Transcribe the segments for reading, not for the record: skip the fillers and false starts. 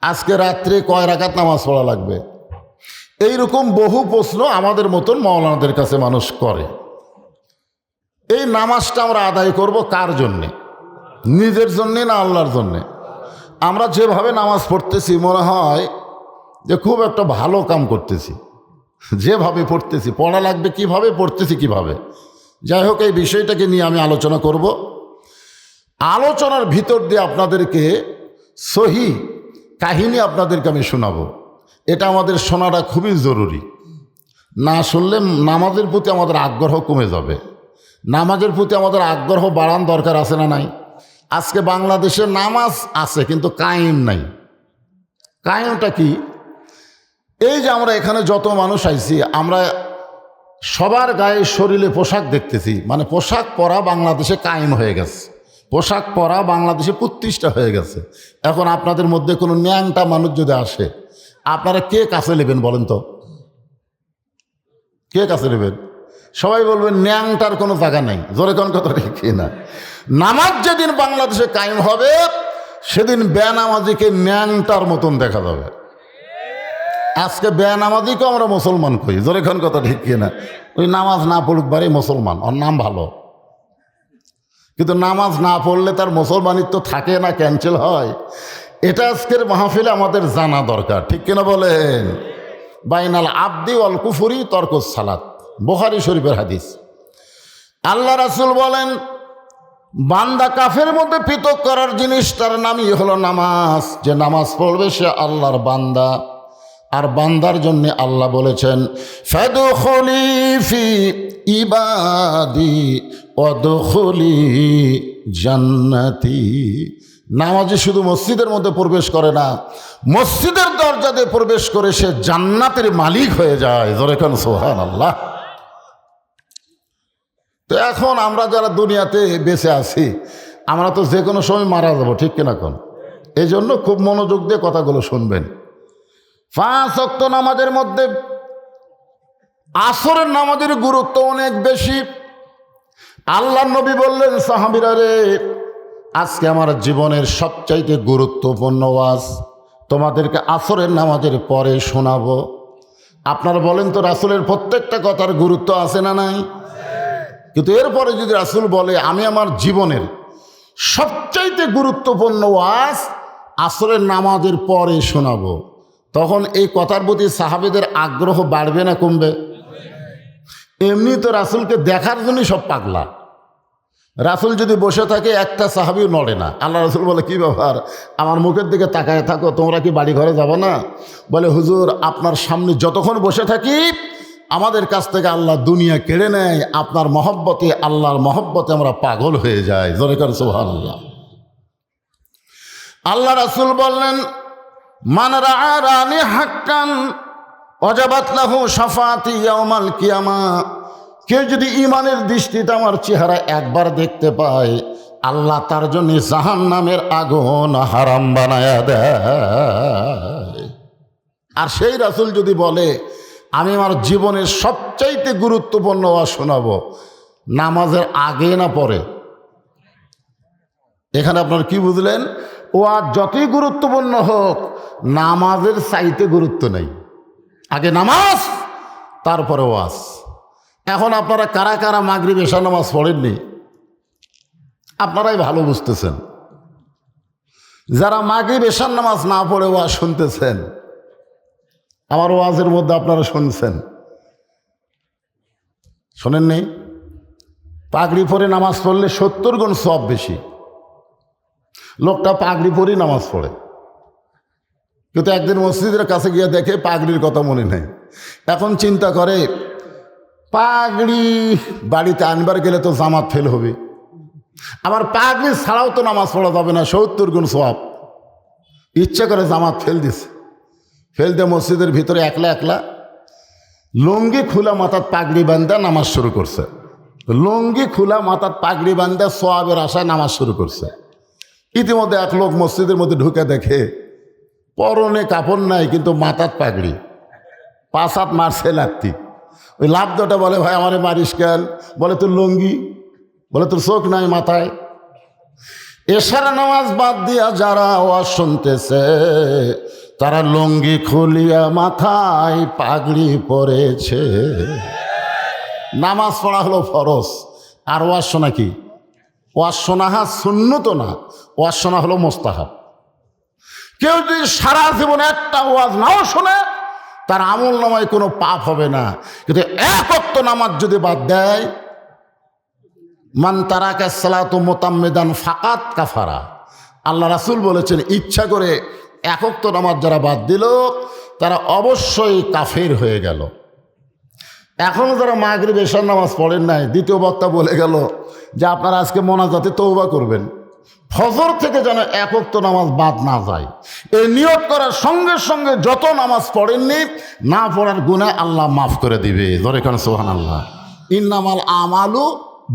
আজকে রাত্রে কয় রাকাত নামাজ পড়া লাগবে? এইরকম বহু প্রশ্ন আমাদের মতন মাওলানাদের কাছে মানুষ করে। এই নামাজটা আমরা আদায় করব কার জন্যে? নিজের জন্যে না আল্লাহর জন্যে? আমরা যেভাবে নামাজ পড়তেছি মনে হয় যে খুব একটা ভালো কাম করতেছি। যেভাবে পড়তেছি, পড়া লাগবে কিভাবে, পড়তেছি কিভাবে। যাই হোক, এই বিষয়টাকে নিয়ে আমি আলোচনা করব। আলোচনার ভিতর দিয়ে আপনাদেরকে সহি কাহিনী আপনাদেরকে আমি শোনাবো। এটা আমাদের শোনাটা খুবই জরুরি। না শুনলে নামাজের প্রতি আমাদের আগ্রহ কমে যাবে। নামাজের প্রতি আমাদের আগ্রহ বাড়ান দরকার আছে না নাই? আজকে বাংলাদেশে নামাজ আছে কিন্তু কায়েম নাই। কায়েমটা কি? এই যে আমরা এখানে যত মানুষ আইছি, আমরা সবার গায়ে শরীরে পোশাক দেখতেছি, মানে পোশাক পরা বাংলাদেশে কায়েম হয়ে গেছে। পোশাক পরা বাংলাদেশে প্রতিষ্ঠা হয়ে গেছে। এখন আপনাদের মধ্যে কোনো ন্যাংটা মানুষ যদি আসে, আপনারা কে কাছে নেবেন বলেন তো? কে কাছে নেবেন? সবাই বলবেন ন্যাংটার কোনো জায়গা নেই। জোরে কোন কথা ঠিক না? নামাজ যেদিন বাংলাদেশে কায়েম হবে সেদিন বেনামাজিকে ন্যাংটার মতন দেখা যাবে। আজকে বেনামাজিকে আমরা মুসলমান কই। জোরে কোন কথা ঠিক না? ওই নামাজ না পড়ুক বারে মুসলমান, ওর নাম ভালো। কিন্তু নামাজ না পড়লে তার মুসলমানিত্ব থাকে না, ক্যান্সেল হয়। এটা আজকের মাহফিলে আমাদের জানা দরকার, ঠিক কিনা বলেন? বাইনাল আবদি ওয়াল কুফরি তরকুস সালাত, বুখারী শরীফের হাদিস। আল্লাহ রাসূল বলেন, বান্দা কাফের মধ্যে পৃথক করার জিনিস তার নামই হলো নামাজ। যে নামাজ পড়বে সে আল্লাহর বান্দা। আর বান্দার জন্য আল্লাহ বলেছেন, ফাদখুলি ফি ইবাদি ওয়াদখুলি জান্নাতি। নামাজি শুধু মসজিদের মধ্যে প্রবেশ করে না, মসজিদের দরজা দিয়ে প্রবেশ করে সে জান্নাতের মালিক হয়ে যায়। জোরে কোন সুবহানাল্লাহ। তো এখন আমরা যারা দুনিয়াতে বেঁচে আছি, আমরা তো যে কোনো সময় মারা যাব, ঠিক কিনা কোন? এই জন্য খুব মনোযোগ দিয়ে কথাগুলো শুনবেন। 5 ওয়াক্ত নামাজের মধ্যে আসরের নামাজের গুরুত্ব অনেক বেশি। আল্লাহ নবী বললেন, সাহাবীরা রে, আজকে আমার জীবনের সবচাইতে গুরুত্বপূর্ণ ওয়াজ তোমাদেরকে আসরের নামাজের পরে শোনাবো। আপনারা বলেন তো, রাসূলের প্রত্যেকটা কথার গুরুত্ব আছে না নাই? কিন্তু এরপরে যদি রাসূল বলে আমি আমার জীবনের সবচাইতে গুরুত্বপূর্ণ ওয়াজ আসরের নামাজের পরে শোনাবো, তখন এই কথার প্রতি সাহাবীদের আগ্রহ বাড়বে না কমবে? এমনি তো রাসূলকে দেখার জন্যই সব পাগলা। রাসূল যদি বসে থাকে একটা সাহাবীও নড়ে না। আল্লাহ রাসূল বলে, কি ব্যাপার, আমার মুখের দিকে তাকায় থাকো, তোমরা কি বাড়ি ঘরে যাবে না? বলে, হুজুর আপনার সামনে যতক্ষণ বসে থাকি আমাদের কাছ থেকে আল্লাহ দুনিয়া কেড়ে নেয়, আপনার মহব্বতে, আল্লাহর মহব্বতে আমরা পাগল হয়ে যাই। জোরে করে সুবহানাল্লাহ। আল্লাহ রাসূল বললেন, মান রাআনি হাক্কান ওয়াজাবাত লাহু শাফাআতি ইয়াউমাল কিয়ামাহ। কেউ যদি ঈমানের দৃষ্টিতে আমার চেহারা একবার দেখতে পায়, আল্লাহ তার জন্য জাহান্নামের আগুন হারাম বানায়া দেয়। আর সেই রাসূল যদি বলে আমি আমার জীবনের সবচাইতে গুরুত্বপূর্ণ ওয়াজ শোনাবো, নামাজের আগে না পরে? এখানে আপনার কি বুঝলেন? ওয়াজ যতই গুরুত্বপূর্ণ হোক, নামাজের চাইতে গুরুত্ব নেই। আগে নামাজ, তারপরে ওয়াজ। এখন আপনারা কারা কারা মাগরিব এশা নামাজ পড়েননি? আপনারাই ভালো বুঝতেছেন। যারা মাগরিব এশার নামাজ না পড়ে ওয়াজ শুনতেছেন, আমার ওয়াজের মধ্যে আপনারা শুনছেন, শোনেননি? পাগড়ি পরে নামাজ পড়লে 70 গুণ সওয়াব বেশি। লোকটা পাগড়ি পরেই নামাজ পড়ে, কিন্তু একদিন মসজিদের কাছে গিয়ে দেখে পাগড়ির কথা মনে নেই। এখন চিন্তা করে, পাগড়ি বাড়িতে আনবার গেলে তো জামাত ফেল হবে, আবার পাগড়ি ছাড়াও তো নামাজ পড়া যাবে না, 70 গুণ সওয়াব। ইচ্ছা করে জামাত ফেল দিছে। ফেল দিয়ে মসজিদের ভিতরে একলা একলা লুঙ্গি খোলা মাথার পাগড়ি বান্ধা নামাজ শুরু করছে। লুঙ্গি খোলা মাথার পাগড়ি বান্ধা সওয়াবের আশায় নামাজ শুরু করছে। ইতিমধ্যে এক লোক মসজিদের মধ্যে ঢুকে দেখে পরনে কাপড় নাই, কিন্তু মাথার পাগড়ি, 5 হাত মারছে লাত্তি। ওই লাভটা বলে, ভাই আমারে মারিস কেন? বলে তোর লুঙ্গি, বলে তোর চোখ নাই মাথায়। এশার নামাজ বাদ দিয়া যারা ওয়াজ শুনতেছে তারা লুঙ্গি খুলিয়া মাথায় পাগড়ি পরেছে। নামাজ পড়া হলো ফরজ, আর ওয়াজ শোনা কি? ওয়াজ শোনা সুন্নত না, ওয়াজ শোনা হলো মোস্তাহাব। কেউ যদি সারা জীবনে একটা ওয়াজ নাও শোনে তার আমল নামায় কোনো পাপ হবে না, কিন্তু এক ওয়াক্ত নামাজ যদি বাদ দেয়, মান তারাকা সালাতু মুতাম্মিদান ফাকাত কাফারা, আল্লাহ রাসূল বলেছেন ইচ্ছা করে এক ওয়াক্ত নামাজ যারা বাদ দিল তারা অবশ্যই কাফের হয়ে গেল। এখনও যারা মাগরিব এশার নামাজ পড়েন নাই, দ্বিতীয় বক্তা বলে গেল যে আপনারা আজকে মোনাজাতে তওবা করবেন, ফজর থেকে যেন এক ওয়াক্ত নামাজ বাদ না যায়। এই নিয়ত করার সঙ্গে সঙ্গে যত নামাজ পড়েননি না পড়ার গুনাহ আল্লাহ মাফ করে দিবে। জোরে কান সুবহানাল্লাহ। ইন্নামাল আমালু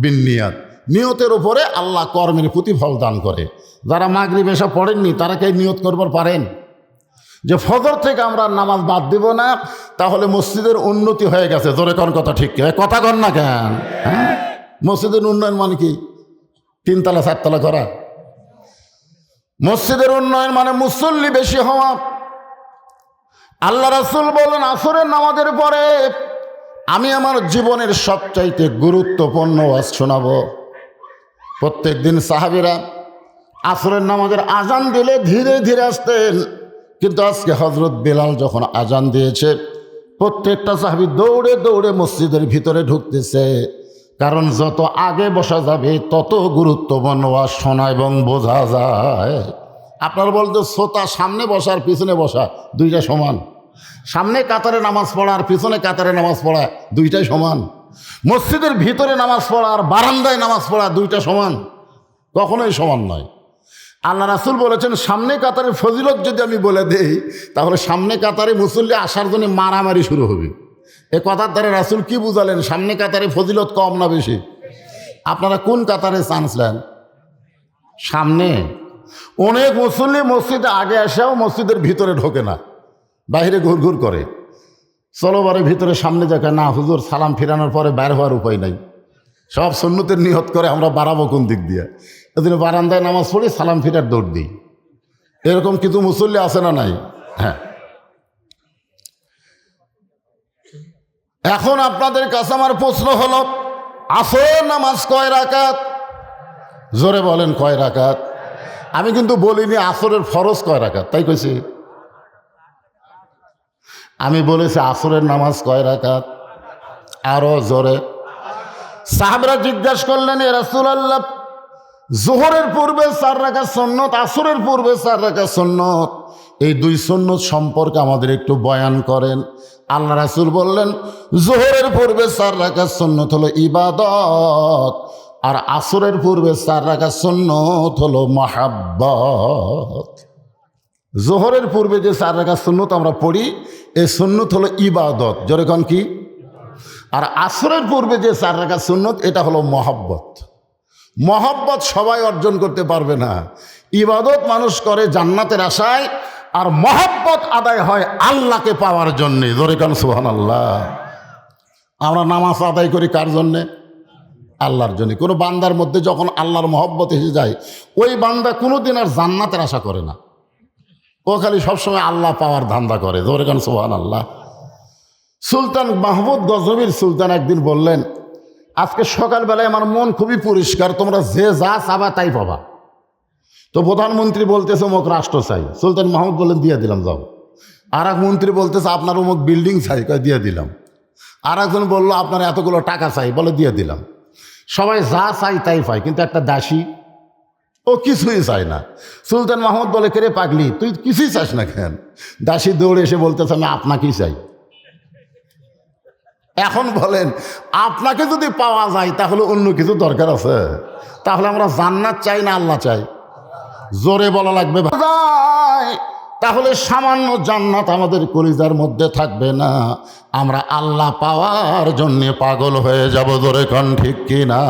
বিন্নিয়াত, নিয়তের উপরে আল্লাহ কর্মের প্রতিফল দান করে। যারা মাগরিব এশা পড়েননি তারা কি নিয়ত করবার পারেন যে ফজর থেকে আমরা নামাজ বাদ দিব না, তাহলে মসজিদের উন্নতি হয়ে গেছে? জোরে কোন কথা ঠিক কথা কন না কেন? হ্যাঁ, মসজিদের উন্নয়ন মানে কি? 3 তলা 4 তলা করা? মসজিদের উন্নয়ন মানে মুসল্লি বেশি হওয়া। আল্লাহ রাসূল বলেন আসরের নামাজের পরে আমি আমার জীবনের সবচাইতে গুরুত্বপূর্ণ ওয়াজ শোনাবো। প্রত্যেক দিন সাহাবীরা আসরের নামাজের আজান দিলে ধীরে ধীরে আসতেন, কিন্তু আজকে হযরত বেলাল যখন আজান দিয়েছে প্রত্যেকটা সাহাবী দৌড়ে দৌড়ে মসজিদের ভিতরে ঢুকতেছে, কারণ যত আগে বসা যাবে তত গুরুত্বপূর্ণ ওয়াজ শোনা এবং বোঝা যায়। আপনার বলতে শ্রোতা সামনে বসার পিছনে বসা দুইটা সমান? সামনে কাতারে নামাজ পড়া আর পিছনে কাতারে নামাজ পড়া দুইটাই সমান? মসজিদের ভিতরে নামাজ পড়া আর বারান্দায় নামাজ পড়া দুইটা সমান? কখনোই সমান নয়। আল্লাহ রাসূল বলেছেন সামনে কাতারের ফজিলত যদি আমি বলে দেই তাহলে সামনে কাতারে মুসল্লি আসার জন্য মারামারি শুরু হবে। এ কথার দ্বারা রাসূল কি বুঝালেন? সামনে কাতারে ফজিলত কম না বেশি? আপনারা কোন কাতারে চান্স নেন? সামনে। অনেক মুসল্লি মসজিদে আগে এসেও মসজিদের ভিতরে ঢোকে না, বাইরে ঘুরঘুর করে। চলো বারে ভিতরে সামনে যাকে না, হুজুর সালাম ফিরানোর পরে বের হওয়ার উপায় নাই, সব সুন্নতের নিয়ত করে আমরা বাড়াবো কোন দিক দিয়ে, এদিন বারান্দায় নামাজ পড়ি সালাম ফিরার দৌড় দিই। এরকম কিছু মুসল্লি আছে না নাই? হ্যাঁ। এখন আপনাদের কাছে আমার প্রশ্ন হলো আসর নামাজ কয় রাকাত? জোরে বলেন কয় রাকাত? আমি কিন্তু বলিনি আসরের ফরজ কয় রাকাত, তাই কইছি? আমি বলেছি আসরের নামাজ কয় রাকাত? আরো জোরে। সাহাবারা জিজ্ঞাসা করলেন ইয়া রাসূলুল্লাহ, যোহরের পূর্বে 4 রাকাত সুন্নত, আসরের পূর্বে 4 রাকাত সুন্নত, এই 2 সুন্নত সম্পর্কে আমাদের একটু বয়ান করেন। আল্লাহ রাসূল বললেন যোহরের পূর্বে 4 রাকাত সুন্নত হলো ইবাদত, আর আসরের পূর্বে 4 রাকাত সুন্নত হলো মহাব্বত। যোহরের পূর্বে যে 4 রাকাত সুন্নত আমরা পড়ি এই সুন্নত হলো ইবাদত, যেরকম কি? আর আসরের পূর্বে যে 4 রাকাত সুন্নত এটা হলো মহব্বত। মহব্বত সবাই অর্জন করতে পারবে না। ইবাদত মানুষ করে জান্নাতের আশায়, আর মহব্বত আদায় হয় আল্লাহকে পাওয়ার জন্যে। জোরে কান সুবহানাল্লাহ। আমরা নামাজ আদায় করি কার জন্যে? আল্লাহর জন্য। কোনো বান্দার মধ্যে যখন আল্লাহর মহব্বত এসে যায় ওই বান্দা কোনোদিন আর জান্নাতের আশা করে না, ও খালি সবসময় আল্লাহ পাওয়ার ধান্দা করে। জোরে কান সুবহানাল্লাহ। সুলতান মাহমুদ গজনবীর সুলতান একদিন বললেন আজকে সকালবেলায় আমার মন খুবই পরিষ্কার, তোমরা যে যা চাবা তাই পাবা। তো প্রধানমন্ত্রী বলতেছে অমুক রাষ্ট্র চাই, সুলতান মাহমুদ বললেন দিয়ে দিলাম যাও। আর এক মন্ত্রী বলতেছে আপনার অমুক বিল্ডিং চাই, দিয়ে দিলাম। আর একজন বললো আপনার এতগুলো টাকা চাই, বলে দিয়ে দিলাম। সবাই যা চাই তাই পায়, কিন্তু একটা দাসী ও কিছুই চায় না। সুলতান মাহমুদ বলে কে রে পাগলি, তুই কিছুই চাস না কেন? দাসী দৌড়ে এসে বলতেছে আমি আপনাকেই চাই। এখন বলেন আপনাকে যদি পাওয়া যায় তাহলে অন্য কিছু দরকার আছে? তাহলে আমরা জান্নাত চাই না আল্লাহ চাই? জোরে বলা লাগবে। তাহলে সামান্য জান্নাত আমাদের কলিজার মধ্যে থাকবে না, আমরা আল্লাহ পাওয়ার জন্যে পাগল হয়ে যাব। জোরে কোন ঠিক কি না?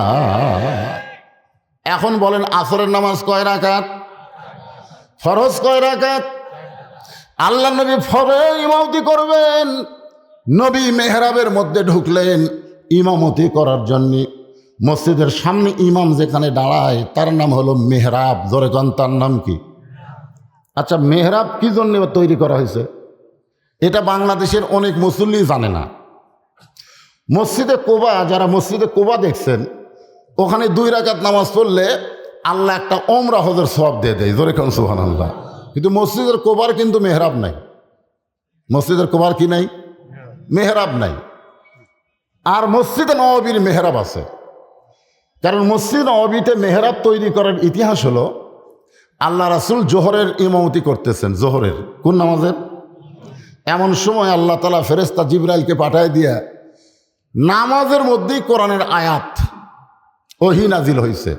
এখন বলেন আসরের নামাজ কয় রাকাত? ফরজ কয় রাকাত? আল্লাহ নবী ফরজ ইমামতি করবেন, নবী মেহরাবের মধ্যে ঢুকলেন ইমামতি করার জন্যে। মসজিদের সামনে ইমাম যেখানে দাঁড়ায় তার নাম হলো মেহরাব। জোরে কন, তার নাম কি? আচ্ছা, মেহরাব কি জন্য তৈরি করা হয়েছে? এটা বাংলাদেশের অনেক মুসল্লি জানে না। মসজিদে কোবা, যারা মসজিদে কোবা দেখছেন, ওখানে 2 রাকাত নামাজ পড়লে আল্লাহ একটা ওমরা হজের সওয়াব দিয়ে দেয়। জোরে কন সুবহানাল্লাহ। কিন্তু মসজিদের কোবার কিন্তু মেহরাব নাই। মসজিদের কোবার কি নাই? মেহরাব নাই। আর মসজিদে নববীর মেহরাব আছে। কারণ মসজিদ নববীতে মেহরাব তৈরি করার ইতিহাস হলো, আল্লাহ রাসূল জোহরের ইমামতি করতেছেন। জোহরের কোন নামাজের? এমন সময় আল্লাহ তাআলা ফেরেশতা জিবরাইলকে পাঠায় দিয়া নামাজের মধ্যেই কোরআনের আয়াত ওহী নাজিল হয়েছে।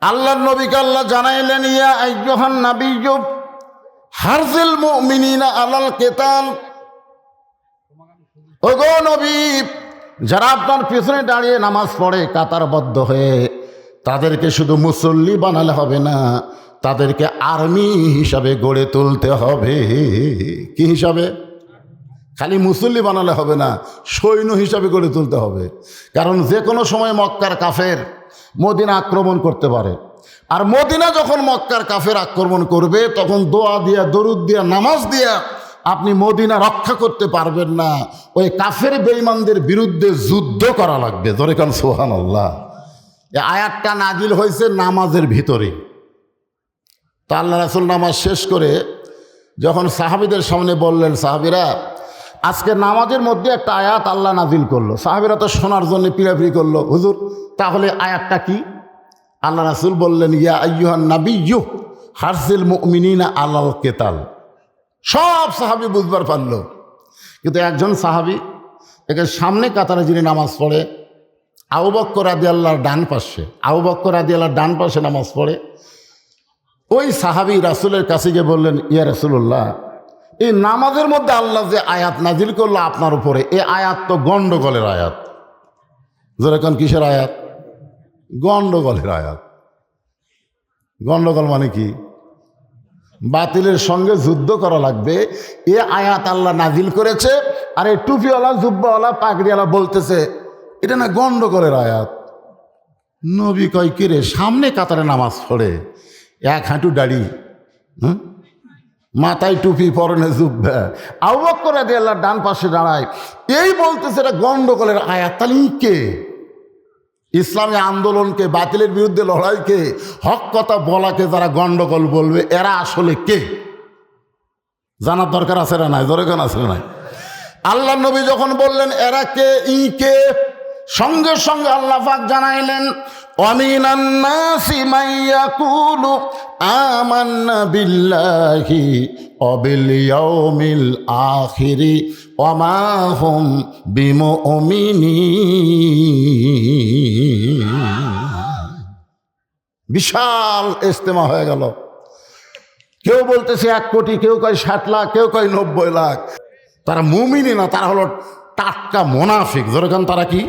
আল্লাহর নবীকে আল্লাহ জানাইলেন, ইয়া আইয়ুহান নাবিয়্যু হারজিল মুমিনিনা আলাল কিতাল। ওগো নবী, যারা আপনার পিছনে দাঁড়িয়ে নামাজ পড়ে কাতারবদ্ধ হয়ে, তাদেরকে শুধু মুসল্লি বানালে হবে না, তাদেরকে আর্মি হিসাবে গড়ে তুলতে হবে। কি হিসাবে? খালি মুসল্লি বানালে হবে না, সৈন্য হিসাবে গড়ে তুলতে হবে। কারণ যে কোনো সময় মক্কার কাফের মদিনা আক্রমণ করতে পারে। আর মদিনা যখন মক্কার কাফের আক্রমণ করবে, তখন দোয়া দিয়া, দরুদ দিয়া, নামাজ দিয়া আপনি মদিনা রক্ষা করতে পারবেন না। ওই কাফের বেঈমানদের বিরুদ্ধে যুদ্ধ করা লাগবে। জোরে কান সুবহানাল্লাহ। এই আয়াতটা নাজিল হয়েছে নামাজের ভিতরে। তা আল্লাহ রাসূল নামাজ শেষ করে যখন সাহাবীদের সামনে বললেন, সাহাবীরা, আজকে নামাজের মধ্যে একটা আয়াত আল্লাহ নাজিল করলো। সাহাবীরা তো শোনার জন্য পিড়াপিড়ি করলো, হুজুর তাহলে আয়াতটা কি? আল্লাহ রাসূল বললেন, ইয়া আইয়ুহান নাবিয়্যু হারজিল মুমিনিনা আলাল কিতাল। সব সাহাবী বুঝবার পারল, কিন্তু একজন সাহাবী, একে সামনে কাতারে যিনি নামাজ পড়ে, আবু বকর রাদিয়াল্লাহর ডান পাশে, আবু বকর রাদিয়াল্লাহর ডান পাশে নামাজ পড়ে, ওই সাহাবী রাসূলের কাছে গিয়ে বললেন, ইয়া রাসূলুল্লাহ, এই নামাজের মধ্যে আল্লাহ যে আয়াত নাজিল করলো আপনার উপরে, এই আয়াত তো গন্ডগোলের আয়াত। যেরকম কিসের আয়াত? গন্ডগোলের আয়াত। গন্ডগোল মানে কি? বাতিলের সঙ্গে যুদ্ধ করা লাগবে, এ আয়াত আল্লাহ নাজিল করেছে। আর এই টুপিওয়ালা, জুব্বাওয়ালা, পাগড়িওয়ালা বলতেছে এটা না গন্ডগোলের আয়াত। নবী কয়, কি রে, সামনে কাতারে নামাজ পড়ে, 1 হাঁটু দাড়ি, মাথায় টুপি, পরনে জুব্বা, আবু বকর রাদিয়াল্লাহু ডান পাশে দাঁড়ায়, এই বলতেছে এটা গন্ডগোলের আয়াত। তাহলে কে? ইসলামী আন্দোলনকে, বাতিলের বিরুদ্ধে লড়াইকে, হক কথা বলাকে যারা গন্ডগোল বলবে, এরা আসলে কে জানার দরকার আছে না নাই? দরকার আছে না নাই? আল্লাহ নবী যখন বললেন এরা কে, কে, সঙ্গে সঙ্গে আল্লাহ পাক জানাইলেন, ওয়ামিনান নাসি মাইয়াকুলু আমান্না বিল্লাহি ওয়া বিল ইয়াউমিল আখিরি ওয়া মা হুম বিমুমিনিন। বিশাল ইজতেমা হয়ে গেল। কেউ বলতেছে 1 কোটি, কেউ কয় 60 লাখ, কেউ কয় 90 লাখ। তারা মুমিনি না, তারা হলো টাটকা মোনাফিক। যেরকম তারা কি,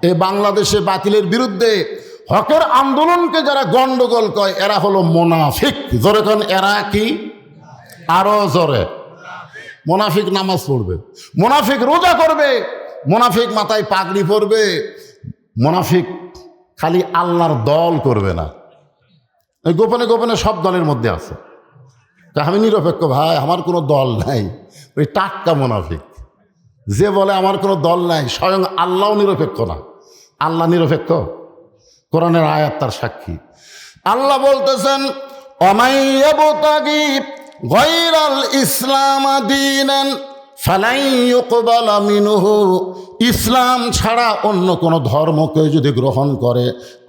এই বাংলাদেশে বাতিলের বিরুদ্ধে হকের আন্দোলনকে যারা গন্ডগোল কয়, এরা হলো মোনাফিক। যেরকম এরা কি, আরো জোরে, মোনাফিক নামাজ পড়বে, মোনাফিক রোজা করবে, মোনাফিক মাথায় পাগড়ি পরবে, মোনাফিক খালি আল্লাহর দল করবে না। এই গোপনে গোপনে সব দলের মধ্যে আছে। আমি নিরপেক্ষ ভাই, আমার কোনো দল নাই, ওই টাটকা মোনাফিক। যে বলে আমার কোনো দল নাই, স্বয়ং আল্লাহও নিরপেক্ষ না। আল্লাহ নিরপেক্ষ? কোরআনের আয়াত তার সাক্ষী। আল্লাহ বলতেছেন, অমাইয়াবতাগি গায়রাল ইসলাম দীনান ফালাই ইউকবালা মিনহু। ইসলাম ছাড়া অন্য কোনো ধর্মকে যদি গ্রহণ করে,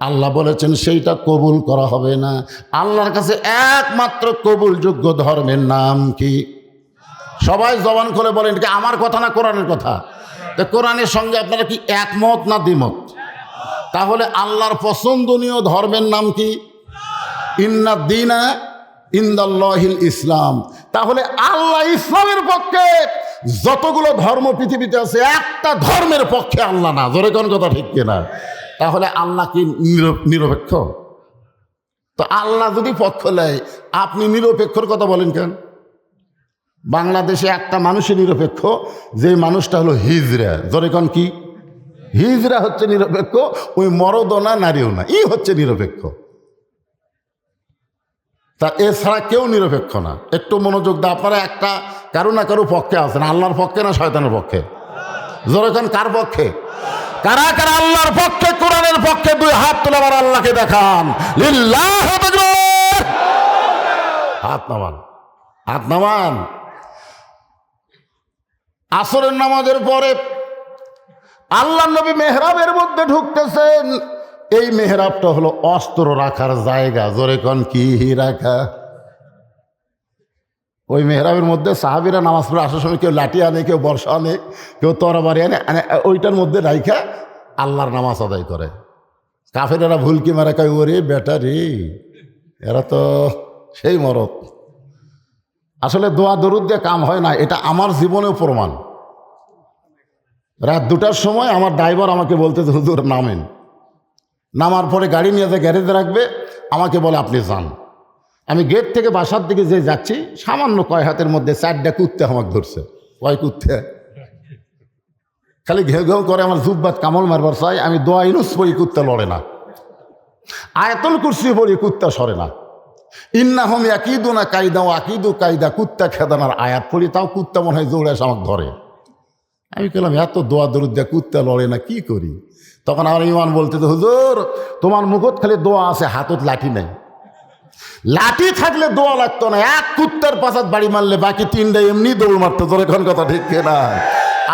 আল্লাহ বলেছেন সেইটা কবুল করা হবে না। আল্লাহর কাছে একমাত্র কবুলযোগ্য ধর্মের নাম কি? সবাই জবান খুলে বলেন, কি আমার কথা না কোরআনের কথা? তো কোরআনের সঙ্গে আপনারা কি একমত না দ্বিমত? তাহলে আল্লাহর পছন্দনীয় ধর্মের নাম কি? ইন্না দীনা ইনদাল্লাহিল ইসলাম। তাহলে আল্লাহ ইসলামের পক্ষে। যতগুলো ধর্ম পৃথিবীতে আছে, একটা ধর্মের পক্ষে আল্লাহ না। জোরে কোন কথা ঠিক কিনা? তাহলে আল্লাহ কি নিরপেক্ষ? তো আল্লাহ যদি পক্ষ নেয়, আপনি নিরপেক্ষর কথা বলেন কেন? বাংলাদেশে একটা মানুষই নিরপেক্ষ, যে মানুষটা হলো হিজড়া। জোরে কোন কি? হিজড়া হচ্ছে নিরপেক্ষ, ওই মরদও না নারীও না, ই হচ্ছে নিরপেক্ষ। তা এছাড়া কেউ নিরপেক্ষ না। একটু মনোযোগ দাও, আপনারা একটা কারো না কারো পক্ষে আছেন, আল্লাহর পক্ষে না শয়তানের পক্ষে? জোরেখান কার পক্ষে? কারা কারা আল্লাহর পক্ষে, কোরআনের পক্ষে? দুই হাত তুলে আবার আল্লাহকে দেখান, লিল্লাহ তাকবীর। হাত নামান, হাত নামান। আসরের নামাজের পরে আল্লাহর নবী মেহরাবের মধ্যে ঢুকতেছেন। এই মেহরাবটা হলো অস্ত্র রাখার জায়গা। জোরে কোন কি রাখা? ওই মেহরাবের মধ্যে সাহাবীরা নামাজ পড়ে আসার সময় কেউ লাঠি আনে, কেউ বর্ষা আনে, কেউ তরবারি আনে, ওইটার মধ্যে রাইখা আল্লাহর নামাজ আদায় করে। কাফেরেরা ভুলকি মারা কয়, ওরে বেটা রে, এরা তো সেই মরদ। আসলে দোয়া দরুদ দিয়ে কাম হয় না, এটা আমার জীবনেও প্রমাণ। রাত 2টার সময় আমার ড্রাইভার আমাকে বলতেছে, হুজুর নামেন। নামার পরে গাড়ি নিয়ে যে গ্যারেজে রাখবে, আমাকে বলে আপনি যান। আমি গেট থেকে বাসার দিকে যে যাচ্ছি, সামান্য কয় হাতের মধ্যে 4টা কুত্তে আমাকে ধরছে। কয় কুত্তে? খালি ঘেউ ঘেউ করে আমার জুব্বাত কামল মারবার চাই। আমি দোয়া ইনুস পড়ি, কুত্তা লড়ে না। আয়াতুল কুরসি পড়ি, কুত্তা সরে না। ইন্নাহুম ইয়াকিদুনা কায়দা ওয়া আকিদু কায়দা, কুত্তা খেদানার আয়াত পড়ি, তাও কুত্তা মনে হয় দৌড়ে এসে আমাকে ধরে। আমি বললাম, এত দোয়া দরুদ দিয়ে কুত্তা লড়ে না, কি করি? তখন আমার ইমান বলতে, তো হুজুর তোমার মুখত খালি দোয়া আছে, হাতত লাঠি নাই। লাঠি থাকলে দোয়া লাগতো না, এক কুত্তার পাশাত বাড়ি মারলে বাকি 3টা এমনি দৌড় মারতো। তোর এখন কথা ঠিক না?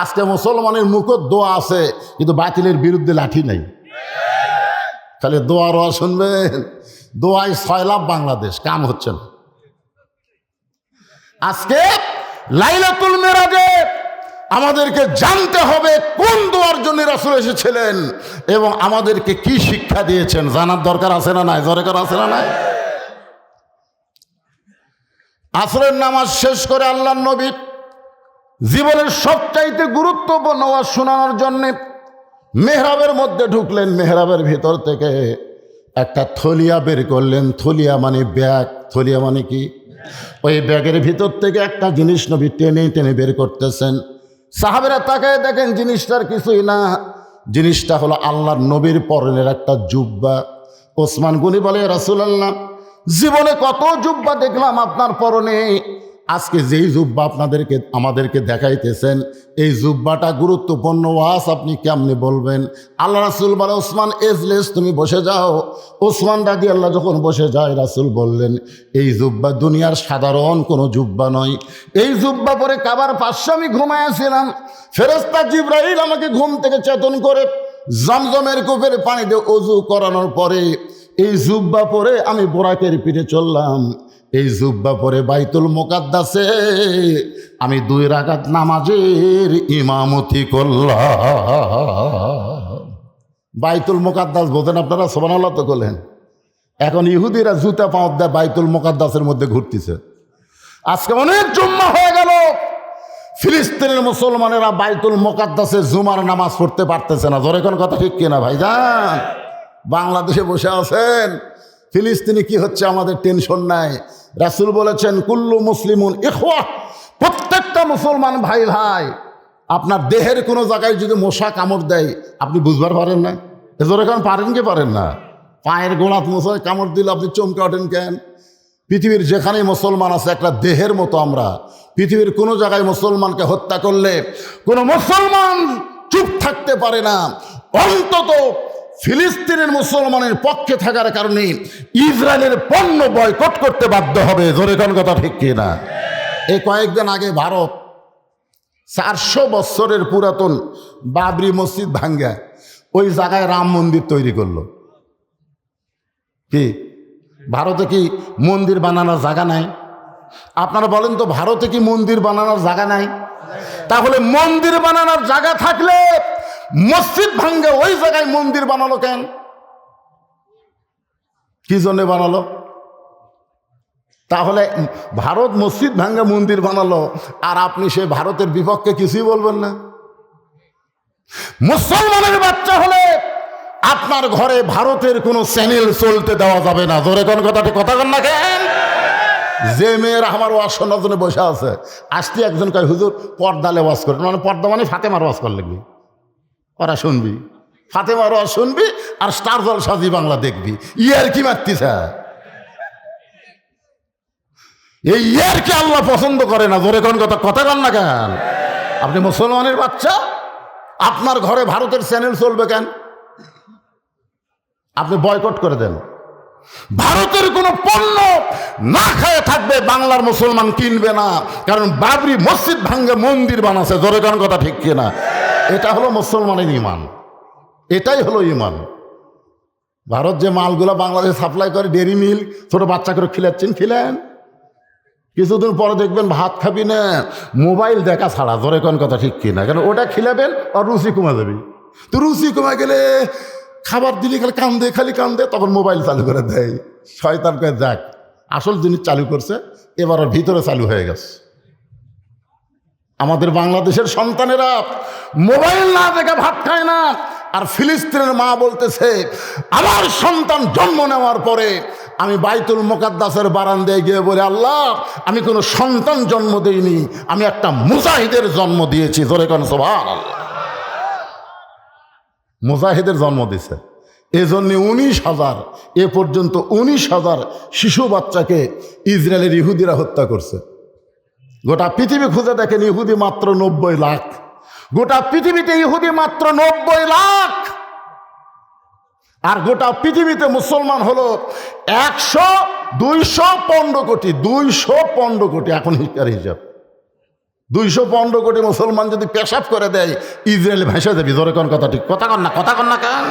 আজকে মুসলমানের মুখত দোয়া আছে, কিন্তু বাতিলের বিরুদ্ধে লাঠি নাই। খালি দোয়া রোয়া শুনবেন, দোয়ায় 6 লাখ বাংলাদেশ, কাম হচ্ছে না। আজকে লাইলাতুল মেরাজে আমাদেরকে জানতে হবে কোন দোয়ার জন্য রাসূল এসেছিলেন এবং আমাদেরকে কি শিক্ষা দিয়েছেন, জানার দরকার আছে না নাই? দরকার আছে না নাই? আসরের নামাজ শেষ করে আল্লাহর নবী জীবনের সবচাইতে গুরুত্বপূর্ণ ওয়াজ শোনানোর জন্য মেহরাবের মধ্যে ঢুকলেন। মেহরাবের ভিতর থেকে একটা থলিয়া বের করলেন। থলিয়া মানে ব্যাগ। থলিয়া মানে কি? ওই ব্যাগের ভিতর থেকে একটা জিনিস নবী টেনে টেনে বের করতেছেন। সাহাবেরা তাকায় দেখেন, জিনিসটার কিছুই না, জিনিসটা হলো আল্লাহর নবীর পরনের একটা জুব্বা। ওসমান গনি বলে, রাসূলুল্লাহ জীবনে কত জুব্বা দেখলাম আপনার পরনে, আজকে যেই জুব্বা আমাদেরকে দেখাইতেছেন, এই জুব্বাটা গুরুত্বপূর্ণ ওয়াজ, আপনি কেমনে বলবেন? আল্লাহ রাসূল বলে, ওসমান এজলেস, তুমি বসে যাও। ওসমান রাদিয়াল্লাহু যখন বসে যায়, রাসূল বললেন, এই জুব্বা দুনিয়ার সাধারণ কোনো জুব্বা নয়। এই জুব্বা পরে কাবার পাশে আমি ঘুমাইয়াছিলাম, ফেরেশতা জিবরাইল আমাকে ঘুম থেকে চেতন করে জমজমের কূপের পানি দিয়ে ওযু করানোর পরে এই জুব্বা পরে আমি বোরাকের পিঠে চললাম। এই জুব্বা পরে বাইতুল মুকাদ্দাসে আমি 2 রাকাত নামাজের ইমামতি করলাম। বাইতুল মুকাদ্দাস বোঝেন আপনারা? সুবহানাল্লাহ তো বলেন। এখন ইহুদিরা জুতা পাঁত দেয় বাইতুল মুকাদ্দাসের মধ্যে ঘুরতেছে। আজকে অনেক জুম্মা হয়ে গেল, ফিলিস্তিনের মুসলমানেরা বাইতুল মুকাদ্দাসে জুমার নামাজ পড়তে পারতেছে না। জোরে কোন কথা ঠিক কিনা ভাইজান? বাংলাদেশে বসে আছেন, ফিলিস্তিনে কি হচ্ছে আমাদের টেনশন নাই। রাসূল বলেছেন, কুল্লু মুসলিমুন ইখওয়া, প্রত্যেকটা মুসলমান ভাই ভাই। আপনার দেহের কোনো জায়গায় যদি মশা কামড় দেয়, আপনি বুঝবার পারেন না? এজোর এখন পারেন কি পারেন না? পায়ের গোড়াত মশায় কামড় দিলে আপনি চমকে ওঠেন কেন? পৃথিবীর যেখানেই মুসলমান আছে একটা দেহের মতো আমরা। পৃথিবীর কোনো জায়গায় মুসলমানকে হত্যা করলে কোনো মুসলমান চুপ থাকতে পারে না। অন্তত ফিলিস্তিনের মুসলমানের পক্ষে থাকার কারণে ইসরায়েলের পণ্য বয়কট করতে বাধ্য হবে। জোরে কোন কথা ঠিক কিনা? এই কয়েকদিন আগে ভারত 400 বছরের পুরাতন বাবরি মসজিদ ভাঙ্গা ওই জায়গায় রাম মন্দির তৈরি করলো। কি ভারতে কি মন্দির বানানোর জায়গা নাই? আপনারা বলেন তো, ভারতে কি মন্দির বানানোর জায়গা নাই? তাহলে মন্দির বানানোর জায়গা থাকলে মসজিদ ভাঙ্গে ওই জায়গায় মন্দির বানালো কেন? কি জন্য বানালো? তাহলে ভারত মসজিদ ভাঙ্গে মন্দির বানালো, আর আপনি সে ভারতের বিপক্ষে কিছুই বলবেন না? মুসলমানের বাচ্চা হলে আপনার ঘরে ভারতের কোনো চ্যানেল চলতে দেওয়া যাবে না। জোরে কোন কথাটি কথা কন না কেন? যে মেয়েরা আমার ওয়াজ শোনার জন্য বসে আছে, আসতে একজন কয়, হুজুর পর্দালে ওয়াজ করেন, মানে পর্দা মানে ফাতেমার ওয়াজ করলে কি? ওরা শুনবি, ফাতেমার ওয়াজ শুনবি, আর স্টার জলসা জি বাংলা দেখবি। ইয়ার কি মারতিছে? এই ইয়ার কি আল্লাহ পছন্দ করে না? জোরে কোন কথা কন না কেন? আপনি মুসলমানের বাচ্চা, আপনার ঘরে ভারতের চ্যানেল চলবে কেন? আপনি বয়কট করে দেন। ভারতের কোনো পণ্য না খায় থাকবে, বাংলার মুসলমান কিনবে না, কারণ বাবরি মসজিদ ভাঙ্গে মন্দির বানাচ্ছে। জোরে কোন কথা ঠিক কিনা? এটা হলো মুসলমানের ঈমান, এটাই হলো ঈমান। ভারত যে মালগুলা বাংলাদেশে সাপ্লাই করে, ডেরি মিল্ক, ছোট বাচ্চা করে খিলাচ্ছেন, খিলেন, কিছুদিন পরে দেখবেন ভাত খাবি না, মোবাইল দেখা ছাড়া। জোরে কোন কথা ঠিক কিনা? কেন ওটা খিলাবেন আর রুচি কমে যাবি। তো রুচি কমে গেলে খাবার দিলে খালি কান্দে, তখন মোবাইল চালু করে দেয়। শয়তান করে যাক, আসল জিনিস চালু করছে, এবার ওর ভিতরে চালু হয়ে গেছে। আমাদের বাংলাদেশের সন্তানেরা মোবাইল না দেখে ভাত খায় না। আর ফিলিস্তিনের মা বলতেছে, আমার সন্তান জন্ম নেওয়ার পরে আমি বাইতুল মুকাদ্দাসের বারান্দায় গিয়ে বলে, আল্লাহ আমি কোনো সন্তান জন্ম দেইনি, আমি একটা মুজাহিদের জন্ম দিয়েছি। জোরে কোন সুবহানাল্লাহ। মুজাহিদের জন্ম দিছে। এজন্য 19,000 এ পর্যন্ত 19,000 শিশু বাচ্চাকে ইসরায়েলের ইহুদিরা হত্যা করছে। গোটা পৃথিবী খুঁজে দেখেন, ইহুদি মাত্র 90 লাখ। গোটা পৃথিবীতে ইহুদি মাত্র 90 লাখ। আর গোটা পৃথিবীতে মুসলমান হলো 215 কোটি। 215 কোটি এখন হিসাব। 215 কোটি মুসলমান যদি পেশাব করে দেয়, ইসরায়েল ভেসে যাবি। জোরে কোন কথা ঠিক? কথা কন না কেন?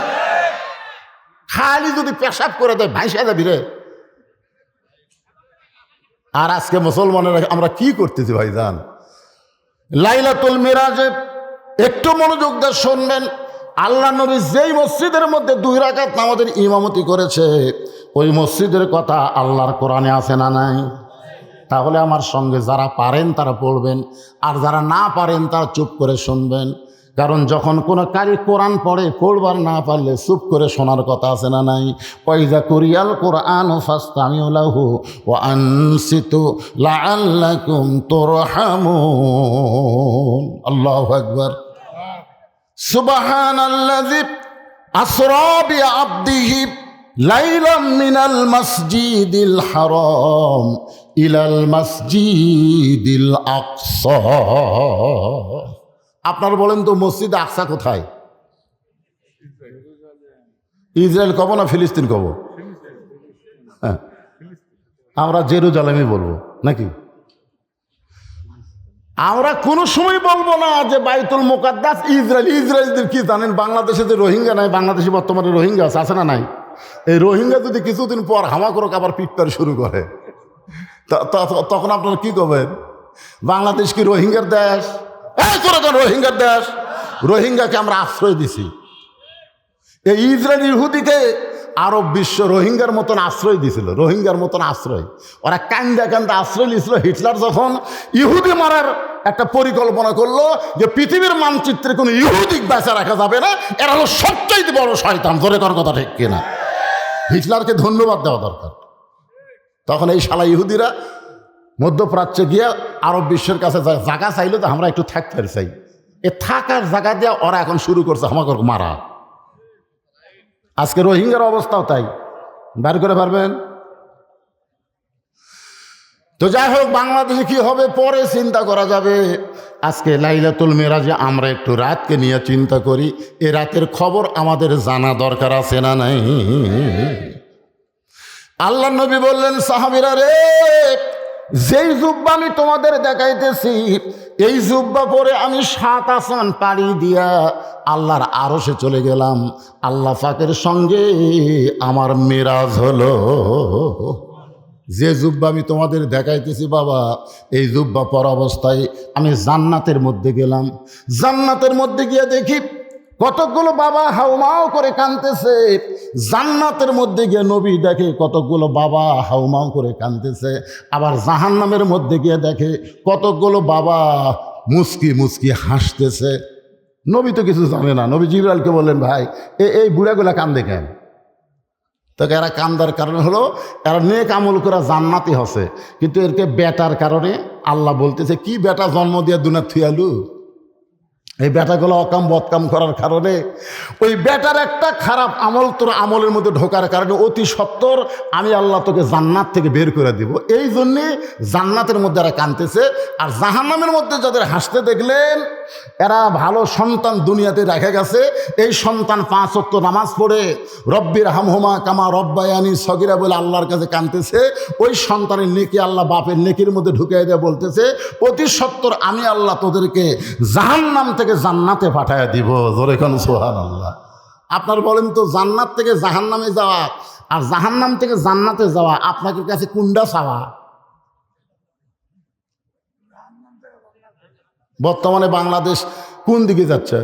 খালি যদি পেশাব করে দেয় ভেসে যাবি রে। আর আজকে মুসলমানের আমরা কি করতেছি ভাইজান? লাইলাতুল মিরাজে একটু মনোযোগ দিয়ে শুনবেন। আল্লাহ নবী যেই মসজিদের মধ্যে 2 রাকাত নামাজের ইমামতি করেছে, ওই মসজিদের কথা আল্লাহর কোরআনে আছে না নাই? তাহলে আমার সঙ্গে যারা পারেন তারা পড়বেন, আর যারা না পারেন তারা চুপ করে শুনবেন। কারণ যখন কোনো কারি কোরআন পড়বার না পারলে চুপ করে শোনার কথা আছে না নাই? ওয়াইযা কুরিয়াল কুরআন ফাসতামিউ লাহু ওয়া আনসিতু লাআল্লাকুম তুরহামুন। আল্লাহু আকবার। সুবহানাল্লাযী আসরা বিআবদিহি লাইলাম মিনাল মাসজিদিল হারাম ইলাল মাসজিদিল আকসা। আপনারা বলেন তো, মসজিদ আকসা কোথায়? ইসরায়েল কব না ফিলিস্তিন কব? হ্যাঁ, আমরা জেরুজালেমই বলবো নাকি? আমরা কোনো সময় বলবো না যে বাইতুল মুকাদ্দাস ইসরায়েল। ইসরায়েলদের কি জানেন? বাংলাদেশে যে রোহিঙ্গা নাই, বাংলাদেশে বর্তমানে রোহিঙ্গা আছে না নাই? এই রোহিঙ্গা যদি কিছুদিন পর হামাকরক আবার পিটপার শুরু করে, তখন আপনারা কি করবেন? বাংলাদেশ কি রোহিঙ্গার দেশ? রোহিঙ্গার দেশ। রোহিঙ্গাকে আমরা আশ্রয় দিছি। এই ইসরায়েল ইহুদিকে আরব বিশ্ব রোহিঙ্গার মতন আশ্রয় দিছিল। রোহিঙ্গার মতন আশ্রয় ওরা কান্দা আশ্রয় দিয়েছিল। হিটলার যখন ইহুদি মারার একটা পরিকল্পনা করলো যে পৃথিবীর মানচিত্রে কোনো ইহুদিক বেঁচে রাখা যাবে না, এরা হলো সবচাইতে বড় শয়তান। জোরে কর কথা ঠিক কিনা? হিটলারকে ধন্যবাদ দেওয়া দরকার। তখন এই শালা ইহুদিরা মধ্যপ্রাচ্যে গিয়ে আরব বিশ্বের কাছে জায়গা চাইলো, তো আমরা একটু থাকতে চাই। এ থাকার জায়গা দিয়ে ওরা এখন শুরু করছে আমাকে মারা। আজকে রোহিঙ্গার অবস্থাও তাই। বের করে পারবেন? তো যাই হোক, বাংলাদেশে কি হবে পরে চিন্তা করা যাবে। আজকে লাইলাতুল মিরাজে আমরা একটু রাতকে নিয়ে চিন্তা করি। এ রাতের খবর আমাদের জানা দরকার আছে না নাই? আল্লাহ নবী বললেন, সাহাবীরা রে, যেই জুব্বা আমি তোমাদের দেখাইতেছি, এই জুব্বা পরে আমি 7 আসমান পাড়ি দিয়া আল্লাহর আরশে চলে গেলাম। আল্লাহ পাকের সঙ্গে আমার মিরাজ হলো। যে জুব্বা আমি তোমাদের দেখাইতেছি বাবা, এই জুব্বা পর অবস্থায় আমি জান্নাতের মধ্যে গেলাম। জান্নাতের মধ্যে গিয়ে দেখি কতকগুলো বাবা হাউমাউ করে কাঁদতেছে। জান্নাতের মধ্যে গিয়ে নবী দেখে কতকগুলো বাবা হাউমাউ করে কাঁদতেছে। আবার জাহান্নামের মধ্যে গিয়ে দেখে কতকগুলো বাবা মুস্কি মুস্কি হাসতেছে। নবী তো কিছু জানে না। নবী জিবরাইলকে বললেন, ভাই এই বুড়াগুলা কান্দে কেন? তোকে এরা কান্দার কারণ হলো এরা নেক আমল করা জান্নাতি হসে, কিন্তু এরকে বেটার কারণে আল্লাহ বলতেছে, কি বেটা জন্ম দিয়ে দুনিয়া থুয়ালু? এই বেটাগুলো অকাম বদকাম করার কারণে ওই বেটার একটা খারাপ আমল তোর আমলের মধ্যে ঢোকার কারণে অতি সত্বর আমি আল্লাহ তোকে জান্নাত থেকে বের করে দিব। এই জন্যে জান্নাতের মধ্যে এরা কাঁদতেছে, আর জাহান্নামের মধ্যে যাদের হাসতে দেখলেন এরা ভালো সন্তান দুনিয়াতে রেখে গেছে। এই সন্তান 5 ওয়াক্ত নামাজ পড়ে রব্বির হামহুমা কামা রব্বায়ানি সগীরা বলে আল্লাহর কাছে কাঁদতেছে। ওই সন্তানের নেকি আল্লাহ বাপের নেকির মধ্যে ঢুকিয়ে দিয়ে বলতেছে অতি সত্বর আমি আল্লাহ তোদেরকে জাহান্নাম থেকে জান্নাতে পাঠায় দিব। জোরে কোন সুবহানাল্লাহ। আপনার বলেন তো জান্নাত থেকে জাহান্নামে যাওয়া আর জাহান্নাম থেকে জান্নাতে যাওয়া আপনাদের কাছে কোনটা চাওয়া? বর্তমানে বাংলাদেশ কোন দিকে যাচ্ছে?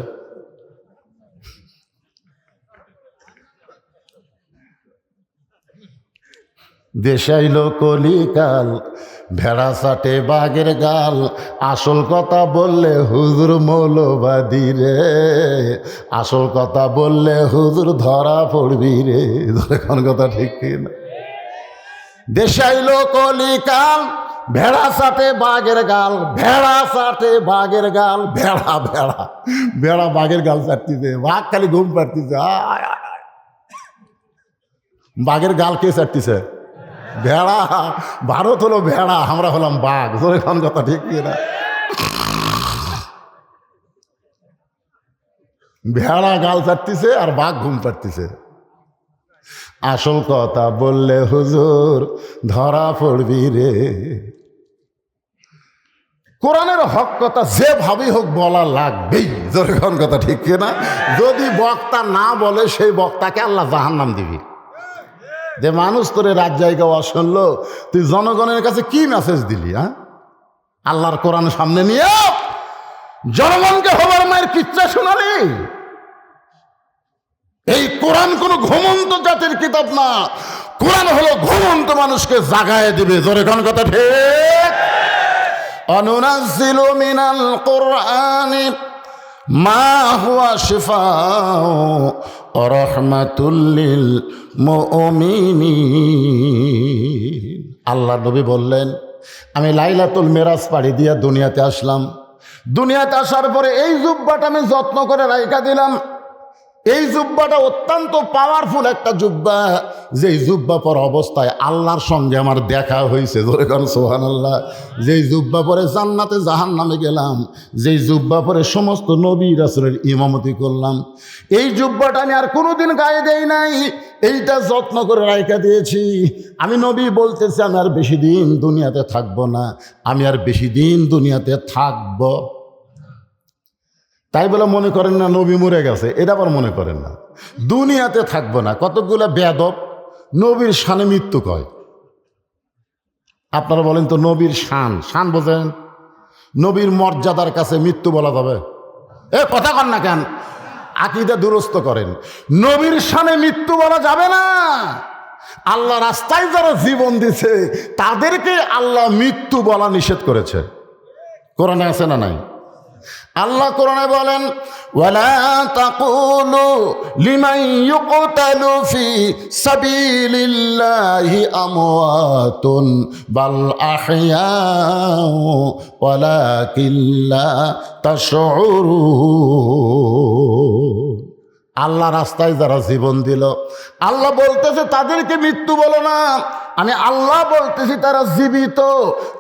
দেশাইল কলিকাল ভেড়া চাটে বাঘের গাল, আসল কথা বললে হুজুর মৌলবাদী রে, আসল কথা বললে হুজুর ধরা পড়বি রে। কোন কথা ঠিক কিনা? দেশাইল কলিকাল ভেড়া চাটে বাঘের গাল, ভেড়া চাটে বাঘের গাল, ভেড়া ভেড়া ভেড়া বাঘের গাল চাটতেছে, বাঘ খালি ঘুম পাড়তেছে। বাঘের গাল কে চাটতেছে? ভেড়া। ভারত হলো ভেড়া, আমরা হলাম বাঘ। কোন কথা ঠিক কিনা? ভেড়া গাল চাটতেছে আর বাঘ ঘুম পাড়তেছে। আসল কথা বললে হুজুর ধরা পড়বি রে। কোরআনের হক কথা যেভাবেই হোক বলা লাগবেই। কোন কথা ঠিক কিনা? যদি বক্তা না বলে সেই বক্তাকে আল্লাহ জাহান্নাম দিবি। যে মানুষ তোরে রাত জায়গা শুনলো, তুই জনগণের কাছে কি মেসেজ দিলি? হ্যাঁ, আল্লাহর কোরআন সামনে নিয়ে জনগণকে হবার মায়ের কিচ্ছা শোনালি? এই কোরআন কোনো ঘুমন্ত জাতির কিতাব না, কোরআন হলো ঘুমন্ত মানুষকে জাগায় দিবে। জোরে কোন কথা ঠিক? অনুনাজ্জিলু মিনাল কুরআনি মা হুয়া শিফাউ ওয়া রাহমাতুল লিল মুমিনিন। আল্লাহ নবী বললেন আমি লাইলাতুল মেরাজ পাড়ি দিয়া দুনিয়াতে আসলাম। দুনিয়াতে আসার পরে এই জুব্বাটা আমি যত্ন করে রাইখা দিলাম। এই জুব্বাটা অত্যন্ত পাওয়ারফুল একটা জুব্বা, যেই জুব্বা পর অবস্থায় আল্লাহর সঙ্গে আমার দেখা হয়েছে। ধরে কারণ সুবহানাল্লাহ। যেই জুব্বা পরে জান্নাতে জাহান্নামে গেলাম, যেই জুব্বা পরে সমস্ত নবী রাসূলের ইমামতি করলাম, এই জুব্বাটা আমি আর কোনোদিন গায়ে দেই নাই। এইটা যত্ন করে রাইখা দিয়েছি। আমি নবী বলতেছি আমি আর বেশি দিন দুনিয়াতে থাকবো না, আমি আর বেশি দিন দুনিয়াতে থাকবো। তাই বলে মনে করেন না নবী মরে গেছে, এটা আবার মনে করেন না দুনিয়াতে থাকবো না। কতগুলো বেয়াদব নবীর শানে মৃত্যু কয়। আপনারা বলেন তো নবীর শান, শান বোঝেন? নবীর মর্যাদার কাছে মৃত্যু বলা যাবে? এ কথা কন না কেন? আকীদা দুরস্ত করেন। নবীর শানে মৃত্যু বলা যাবে না। আল্লাহ রাস্তায় যারা জীবন দিছে তাদেরকে আল্লাহ মৃত্যু বলা নিষেধ করেছে। কোরআনে আছে না নাই? আল্লাহ কোরআনে বলেন ওয়ালা তাকুলু লিমান ইউকতালু ফি সাবিলিল্লাহি আমওয়াতুন বাল আহইয়াউ ওয়ালাকিন লা তাশউরুন। আল্লাহ রাস্তায় যারা জীবন দিল, আল্লাহ বলতেছে তাদেরকে মৃত্যু বলো না, আমি আল্লাহ বলতেছি তারা জীবিত।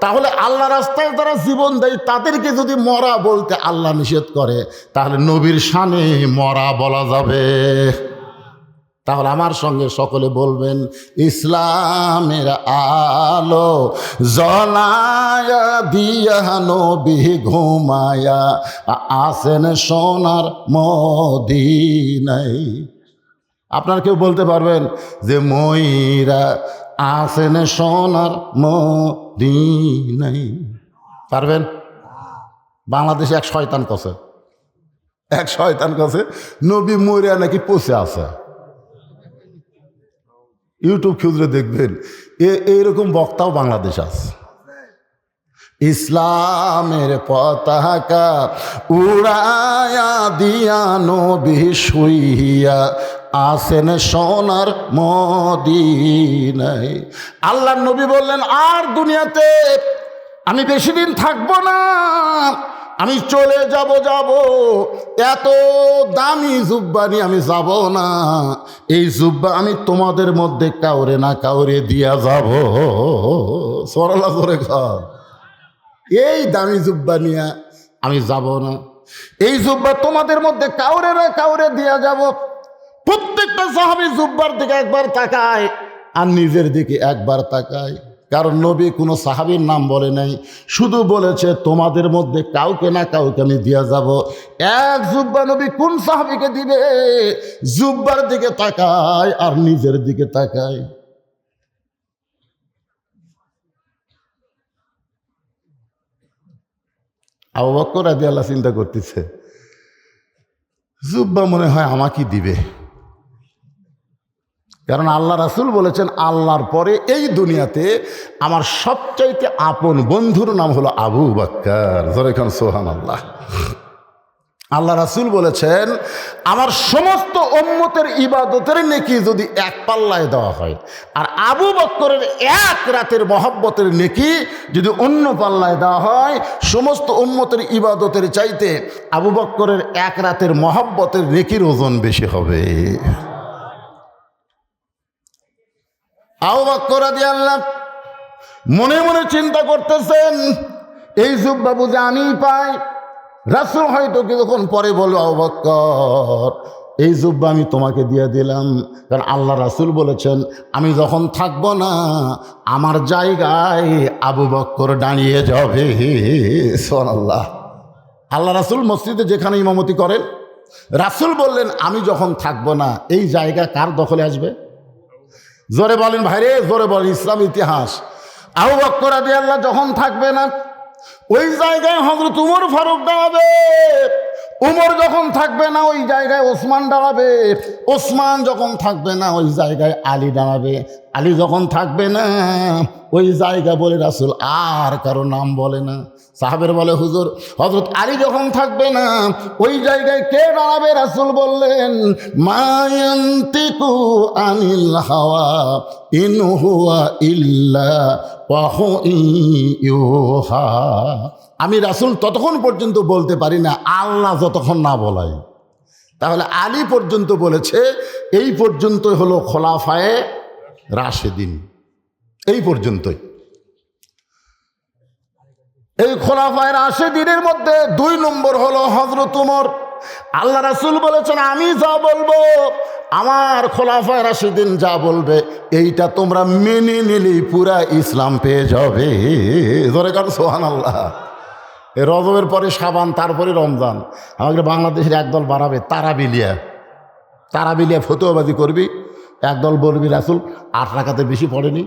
তাহলে আল্লাহ রাস্তায় যারা জীবন দেয় তাদেরকে যদি মরা বলতে আল্লাহ নিষেধ করে, তাহলে নবীর শানে মরা বলা যাবে? তাহলে আমার সঙ্গে সকলে বলবেন ইসলামের আলো জ্বলায়া দিয়া নবী ঘুমায়া আসেন সোনার মদিনায়। আপনারা কেউ বলতে পারবেন যে ময়রা আসেন সোনার মদিনায়? পারবেন? বাংলাদেশে এক শয়তান কছে নবী ময়রা নাকি পচে আছে। ইউটিউব খুঁজলে দেখবেন এইরকম বক্তাও বাংলাদেশ আছে। ইসলামের পতাকা উড়ায়া দিয়া নবী শুইয়া আসেন সোনার মদিনায়। আল্লাহর নবী বললেন আর দুনিয়াতে আমি বেশি দিন থাকবো না, আমি চলে যাব এত দামি জুব্বা নিয়ে আমি যাব না। এই জুব্বা আমি তোমাদের মধ্যে কাউরে না কাউরে দিয়া যাব। সরলা করে ঘর, এই দামি জুব্বা নিয়ে আমি যাব না। এই জুব্বা তোমাদের মধ্যে কাউরে না কাউরে দিয়া যাব। প্রত্যেকটা সাহাবী জুব্বার দিকে একবার তাকায় আর নিজের দিকে একবার তাকায়। কারণ নবী কোনো সাহাবীর নাম বলে নাই, শুধু বলেছে তোমাদের মধ্যে কাউকে না কাউকে আমি দিয়া যাব। এক জুব্বা নবী কোন সাহাবীকে দিবে? জুব্বার দিকে তাকায় আর নিজের দিকে তাকায়। আবু বকর রাদিয়াল্লাহু চিন্তা করতেছে, জুব্বা মনে হয় আমাকে দিবে। কারণ আল্লাহ রাসূল বলেছেন, আল্লাহর পরে এই দুনিয়াতে আমার সবচাইতে আপন বন্ধুর নাম হলো আবু বকর। জোরে খান সুবহানাল্লাহ। আল্লাহ রাসূল বলেছেন, আমার সমস্ত উম্মতের ইবাদতের নেকি যদি এক পাল্লায় দেওয়া হয়, আর আবু বকরের এক রাতের মহব্বতের নেকি যদি অন্য পাল্লায় দেওয়া হয়, সমস্ত উম্মতের ইবাদতের চাইতে আবু বকরের এক রাতের মহব্বতের নেকির ওজন বেশি হবে। আবু বকর রাদিয়াল্লাহু মনে মনে চিন্তা করতেছেন, এই জুব্বা বুঝে আমিই পাই। রাসূল হয়তো কিছুক্ষণ পরে বলল, আবু বকর এই জুব্বা আমি তোমাকে দিয়ে দিলাম। কারণ আল্লাহ রাসূল বলেছেন, আমি যখন থাকবো না আমার জায়গায় আবু বকর দাঁড়িয়ে যাবে। সুবহানাল্লাহ। আল্লাহ রাসূল মসজিদে যেখানে ইমামতি করেন, রাসূল বললেন, আমি যখন থাকবো না এই জায়গা কার দখলে আসবে? জোরে বলেন ভাইরে, জোরে বলেন। ইসলাম ইতিহাস। আবু বকর রাদিয়াল্লাহু যখন থাকবে না ওই জায়গায় হযরত উমর ফারুক দাঁড়াবে। উমর যখন থাকবে না ওই জায়গায় ওসমান দাঁড়াবে। ওসমান যখন থাকবে না ওই জায়গায় আলী দাঁড়াবে। আলী যখন থাকবে না ওই জায়গা বলে রাসূল আর কারো নাম বলে না। সাহাবের বলে, হুজুর হযরত আলী যখন থাকবে না ওই জায়গায় কে দাঁড়াবে? রাসূল বললেন, মা ইয়ানতিকু আনিল হাওয়া ইন হুয়া ইল্লা ওয়াহু ইউহা। আমি রাসূল ততক্ষণ পর্যন্ত বলতে পারি না আল্লাহ যতক্ষণ না বলায়। তাহলে আলী পর্যন্ত বলেছে, এই পর্যন্ত হলো খোলাফায়ে রাশেদিন, এই পর্যন্তই। এই খোলাফায়ে রাশেদিনের মধ্যে 2 নম্বর হলো হযরত উমর। আল্লাহ রাসূল বলেছেন, আমি যা বলবো, আমার খোলাফায়ে রাশেদিন যা বলবে, এইটা তোমরা মেনে নিলেই পুরা ইসলাম পেয়ে যাবে। জোরে কারণ সুবহানাল্লাহ। এই রজবের পরে শাবান, তারপরে রমজান। আমাদের বাংলাদেশের একদল বাড়াবে তারাবিলিয়া ফতোয়াবাজি করবি। একদল বলবি রাসূল 8 রাকাতের বেশি পড়েনি,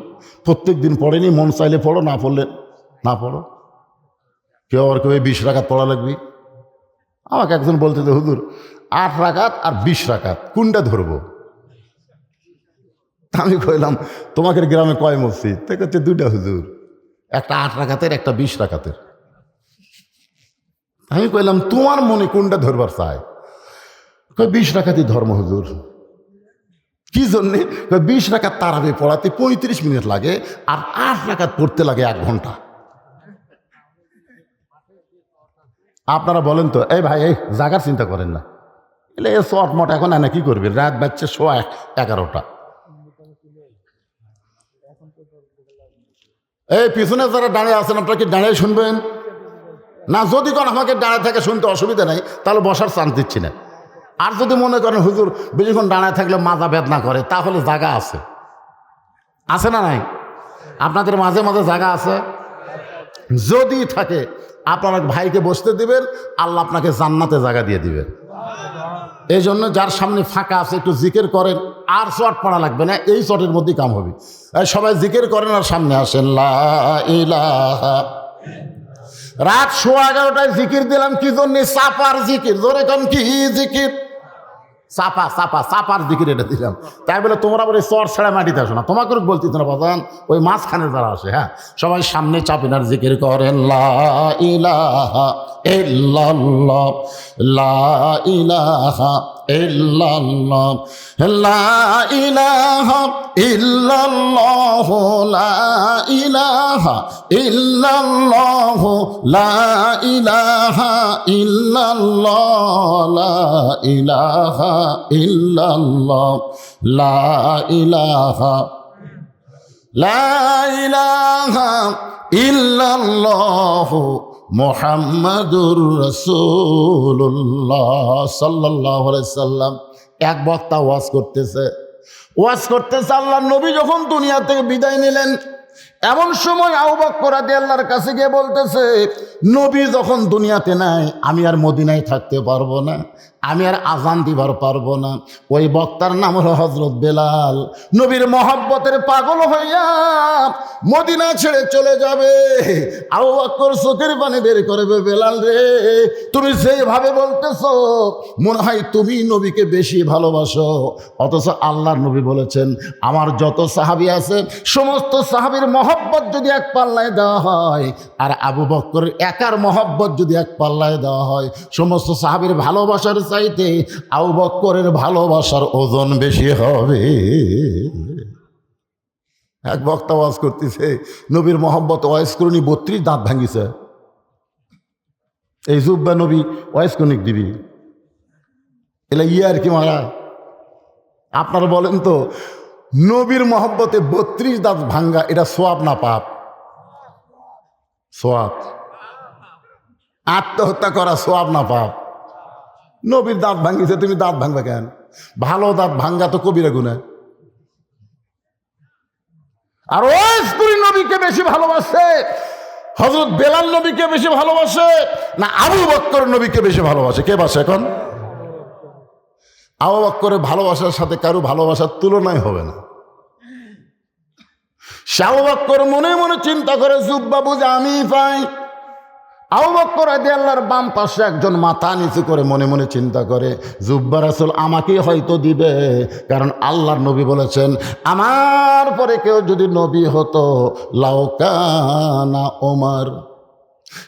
প্রত্যেক দিন পড়েনি, মন চাইলে পড়ো, না পড়লে না পড়ো। কেউ আবার কেউ 20 রাকাত পড়া লাগবি। আমাকে একজন বলতে যে, হুজুর 8 রাকাত আর 20 রাকাত কোনটা ধরবো? আমি কইলাম, তোমাদের গ্রামে কয় মসজিদ? তাই হচ্ছে 2টা হুজুর, একটা 8 রাকাতের, একটা 20 রাকাতের। আমি কইলাম, তোমার মনে কোনটা ধরবার চায়? 20 রাকাতই ধর্ম হুজুর। কি জন্যে? 20 রাকাত তারাবি পড়াতে 35 মিনিট লাগে, আর 8 রাকাত পড়তে লাগে 1 ঘন্টা। আপনারা বলেন তো, এই ভাই, এই জাগার চিন্তা করেন না, এলে এ শর্টমট এখন না কি করবেন? রাত বাজছে 11:15। এই পিছনে যারা দাঁড়িয়ে আছেন, আপনারা কি দাঁড়িয়ে শুনবেন না? যদি কোন আমাকে দাঁড়ায় থাকে শুনতে অসুবিধা নাই, তাহলে বসার চান্স দিচ্ছি না। আর যদি মনে করেন হুজুর বেশিক্ষণ দাঁড়ায় থাকলে মাজা বেদনা করে, তাহলে জায়গা আছে না নাই? আপনাদের মাঝে মাঝে জায়গা আছে? যদি থাকে আপনার ভাইকে বসতে দিবেন, আল্লাহ আপনাকে জান্নাতে জায়গা দিয়ে দিবেন। এই জন্য যার সামনে ফাঁকা আছে একটু জিকির করেন, আর শর্ট পড়া লাগবে না, এই শর্টের মধ্যেই কাম হবে। সবাই জিকির করেন আর সামনে আসেন। লা ইলাহা। রাত 11:15 জিকির দিলাম কি জন্য? চাপার জিকির। জোরে কোন কি জিকির? চাপার জিকির এটা দিলাম। তাই বলে তোমরা বলে চর ছেড়া মাটিতে আসো না, তোমাকে বলতে না বাজান, ওই মাঝখানে যারা আসে, হ্যাঁ, সবাই সামনে চাপিনার জিকির করেন। লা ইলাহা ইল্লাল্লাহ লা ইলাহা ইল্লাল্লাহ লা ইলাহা ইল্লাল্লাহ লা ইলাহা ইল্লাল্লাহ লা ইলাহা ইল্লাল্লাহ লা ইলাহা ইল্লাল্লাহ লা ইলাহা লা ইলাহা ইল্লাল্লাহ মুহাম্মাদুর রাসূলুল্লাহ সাল্লাল্লাহু আলাইহি সাল্লাম। এক বক্তা ওয়াজ করতেছে আল্লাহর নবী যখন দুনিয়া থেকে বিদায় নিলেন, এমন সময় আবু বকর রাদিয়াল্লাহর কাছে গিয়ে বলতেছে, নবী যখন দুনিয়াতে নাই আমি আর মদিনায় থাকতে পারবো না, আমি আর আজান দিবার পারবো না। ওই বক্তার নাম হলো হযরত বেলাল। নবীর মহব্বতের পাগল হইয়া মদিনা ছেড়ে চলে যাবে। আবু বকর চোখের পানি বের করবে, বেলাল রে তুমি যেভাবে বলতেছো মনে হয় তুমি নবীকে বেশি ভালোবাসো, অথচ আল্লাহর নবী বলেছেন আমার যত সাহাবী আছে সমস্ত সাহাবীর মহব্বত যদি এক পাল্লায় দেওয়া হয়, আর আবু বকরের একার মহব্বত যদি এক পাল্লায় দেওয়া হয়, সমস্ত সাহাবীর ভালোবাসার চাইতে আবু বকরের ভালোবাসার ওজন বেশি হবে। এক বক্তা ওয়াজ করতেছে, নবীর মহব্বত ওয়াজ করুনি 32 দাঁত ভাঙিছে। এই জুব্বা নবী ওয়াজ কনিক দিবি এলা আর কি মারা? আপনারা বলেন তো, নবীর মহব্বতে 32 দাঁত ভাঙ্গা এটা সোয়াব না পাপ? সোয়াব। আত্মহত্যা করা সোয়াব না পাপ? নবীর দাঁত ভাঙ্গিছে, তুমি দাঁত ভাঙবে কেন? ভালো দাঁত ভাঙ্গা তো কবিরা গুনাহ। আর ওয়াজ করি নবীকে বেশি ভালোবাসে হযরত বেলাল নবীকে বেশি ভালোবাসে না আবু বকর নবীকে বেশি ভালোবাসে? কে বাসে এখন? আবু বকরের ভালোবাসার সাথে কারো ভালোবাসার তুলনাই হবে না। আবু বকর মনে মনে চিন্তা করে জুব্বা বুঝে আমি পাই। আবু বকর রাদিয়াল্লাহর বাম পাশে একজন মাথা নিচু করে মনে মনে চিন্তা করে জুব্বা রাসূল আমাকে হয়তো দিবে, কারণ আল্লাহর নবী বলেছেন আমার পরে কেউ যদি নবী হতো লাউকানা ওমর।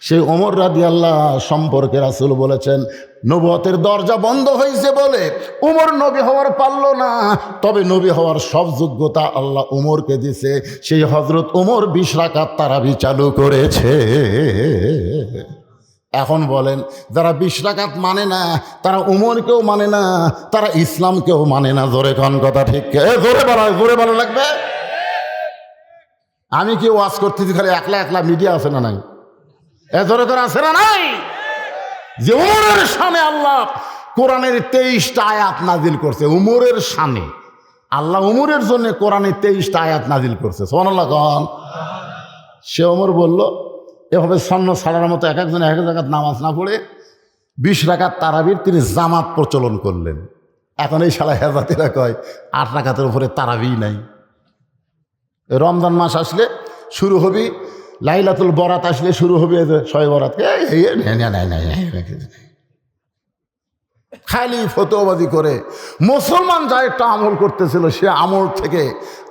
সেই ওমর রাদিয়াল্লাহ সম্পর্কে রাসূল বলেছেন নবুয়তের দরজা বন্ধ হয়েছে বলে উমর নবী হওয়ার পারল না, তবে নবী হওয়ার সব যোগ্যতা আল্লাহ উমরকে দিছে। সেই হযরত উমর 20 রাকাত তারাবি চালু করেছে। এখন বলেন যারা 20 রাকাত মানে না তারা উমরকেও মানে না, তারা ইসলামকেও মানে না। জোরে কোন কথা ঠিক? জোরে বলা লাগবে। আমি কি ওয়াজ করতেছি খালি একলা মিডিয়া আছে না নাই? জোরে আছে না নাই? যে উমরের শানে আল্লাহ কোরআনের 23টা আয়াত নাজিল করছে। উমরের শানে আল্লাহ উমরের জন্য কোরআনের 23টা আয়াত নাজিল করছে। সুবহানাল্লাহ কোন? সে উমর বলল এভাবে স্বর্ণ ছাড়ার মতো এক একজন এক এক জায়গায় নামাজ না পড়ে 20 রাকাত তারাবির তিনি জামাত প্রচলন করলেন। এখন এই শালা হেজাতিরা কয় 8 রাকাতের উপরে তারাবি নাই। রমজান মাস আসলে শুরু হবি, লাইলাতুল বরাত আসলে শুরু হবে শবে বরাত, খালি ফতোয়াবাজি করে। মুসলমান যা একটা আমল করতেছিল সে আমল থেকে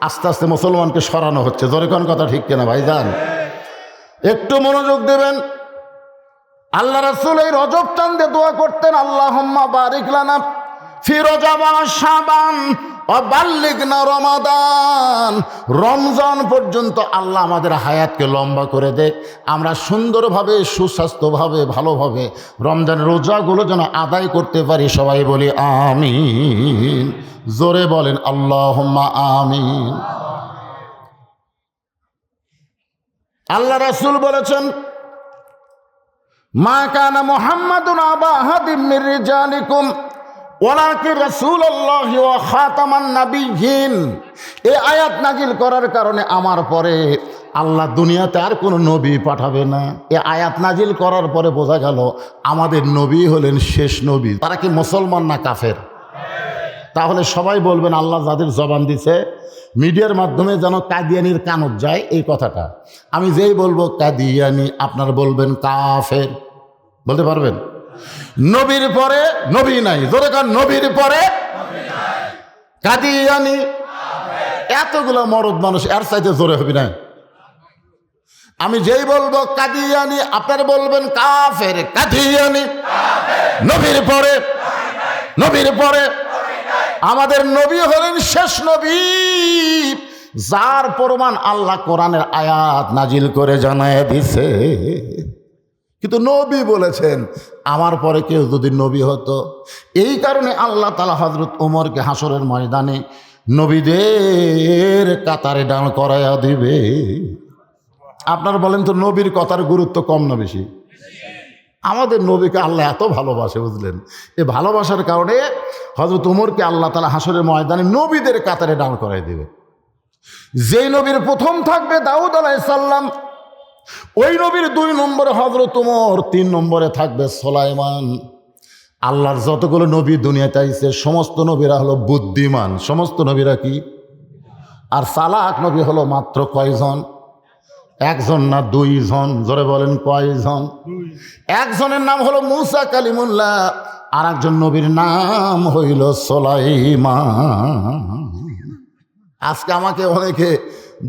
আস্তে আস্তে মুসলমানকে সরানো হচ্ছে। জোরে কোন কথা ঠিক কিনা ভাইজান? একটু মনোযোগ দেবেন। আল্লাহ রাসূল এই রজব চাঁদে দোয়া করতেন আল্লাহুম্মা বারিক লানা ফি রজব ওয়া শাবান ওয়া বাল্লিগনা রমাদান। রমজান পর্যন্ত আল্লাহ আমাদের হায়াতকে লম্বা করে দেয়, আমরা সুন্দরভাবে সুস্বাস্থ্যভাবে ভালোভাবে রমজানের রোজাগুলো যেন আদায় করতে পারি। সবাই বলি আমিন। জোরে বলেন আল্লাহুম্মা আমিন। আল্লাহ রাসূল বলেছেন মা কানা মুহাম্মাদুন আবা আহাদিম মির রিজালিকুম ওয়ালাকিন রাসূলুল্লাহি ওয়া খাতামান নাবিয়্যিন। এই আয়াত নাজিল করার কারণে আমার পরে আল্লাহ দুনিয়াতে আর কোনো নবী পাঠাবে না। এই আয়াত নাজিল করার পরে বোঝা গেল আমাদের নবী হলেন শেষ নবী। তারা কি মুসলমান না কাফের? তাহলে সবাই বলবেন আল্লাহ যাদের জবান দিছে মিডিয়ার মাধ্যমে যেন কাদিয়ানির কানত যায় এই কথাটা। আমি যেই বলবো কাদিয়ানি আপনার বলবেন কাফের। বলতে পারবেন? নবীর পরে নবী নাই। জোরে কান নবীর পরে কাদিয়ানি। এতগুলো মরদ মানুষ এর চাইতে জোরে হবে না? আমি যেই বলবো কাদিয়ানি, আপনারা বলবেন কাফের। কাদিয়ানি নবীর পরে আমাদের নবী হলেন শেষ নবী, যার প্রমাণ আল্লাহ কোরআনের আয়াত নাজিল করে জানায় দিছে। কিন্তু নবী বলেছেন আমার পরে কেউ যদি নবী হতো, এই কারণে আল্লাহ তাআলা হযরত ওমরকে হাসরের ময়দানে নবীদের কাতারে দাঁড় করাইয়া দিবে। আপনারা বলেন তো নবীর কথার গুরুত্ব কম না বেশি? আমাদের নবীকে আল্লাহ এত ভালোবাসে, বুঝলেন? এই ভালোবাসার কারণে হযরত ওমরকে আল্লাহ তাআলা হাসরের ময়দানে নবীদের কাতারে দাঁড় করাই দেবে। যেই নবীর প্রথম থাকবে দাউদ আলাইহিস সালাম, ওই নবীর 2 নম্বরে হযরত ওমর, 3 নম্বরে থাকবে সুলাইমান। আল্লাহর যতগুলো নবী দুনিয়াতে আইছে সমস্ত নবীরা হলো বুদ্ধিমান। সমস্ত নবীরা কি? আর চালাক নবী হলো মাত্র কয়জন? 1 জন না 2 জন? জোরে বলেন কয়জন? 1 জনের নাম হলো মূসা কালিমুল্লাহ, আর একজন নবীর নাম হইল সুলাইমান। আজকে আমাকে অনেকে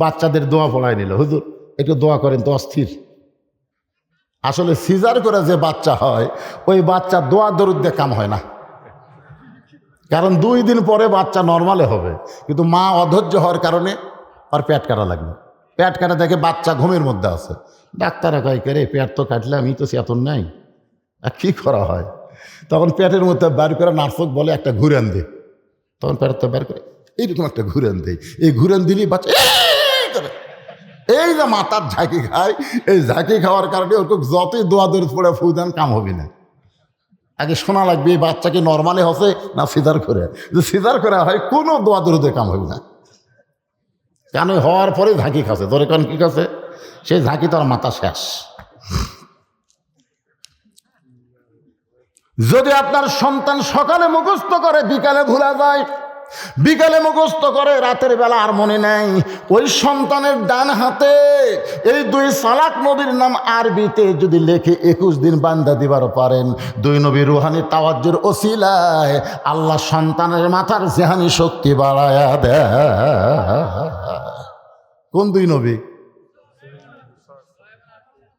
বাচ্চাদের দোয়া পড়ায় নিল, হুজুর একটু দোয়া করেন তো, অস্থির। আসলে সিজার করে যে বাচ্চা হয় ওই বাচ্চা দোয়া দরুদ দিয়ে কাম হয় না, কারণ 2 দিন পরে বাচ্চা নর্মালে হবে, কিন্তু মা অধৈর্য হওয়ার কারণে আর পেট কাটা লাগবে। পেট কাটা দেখে বাচ্চা ঘুমের মধ্যে আছে, ডাক্তাররা কয় কে রে পেট তো কাটলে, আমি তো চেতন নাই, আর কী করা হয়? তখন পেটের মধ্যে বের করে নার্সক বলে একটা ঘুরান দে, তখন পেটের তো বের করে এইরকম একটা ঘুরান দেয়। এই ঘুরান দিলেই বাচ্চা এই যে মাথার ঝাঁকি খায়, এই ঝাঁকি খাওয়ার কারণে ওরকম যতই দোয়া দরুদ পড়ে ফুদান কাম হবে না। আগে শোনা লাগবে এই বাচ্চাকে নর্মালি হসে না সিজার করে। যে সিজার করে হয় কোনো দোয়া দরুদে কাম হবে না, কেন হওয়ার পরে ঝাঁকি খাচ্ছে। ধরে কারণ কি খাচ্ছে? সেই ঝাঁকি তার মাথা শেষ। যদি আপনার সন্তান সকালে মুখস্থ করে বিকালে ভুলা যায়, বিকালে মুখস্থ করে রাতের বেলা আর মনে নেই, ওই সন্তানের ডান হাতে এই 2 সালাক নবীর নাম আরবিতে যদি লেখে 21 দিন বান্দা দিবার পারেন, 2 নবী রুহানি তাওয়াজ্জুর ওসিলায় আল্লাহ সন্তানের মাথার জেহানি শক্তি বাড়ায়া দেয়। কোন 2 নবী?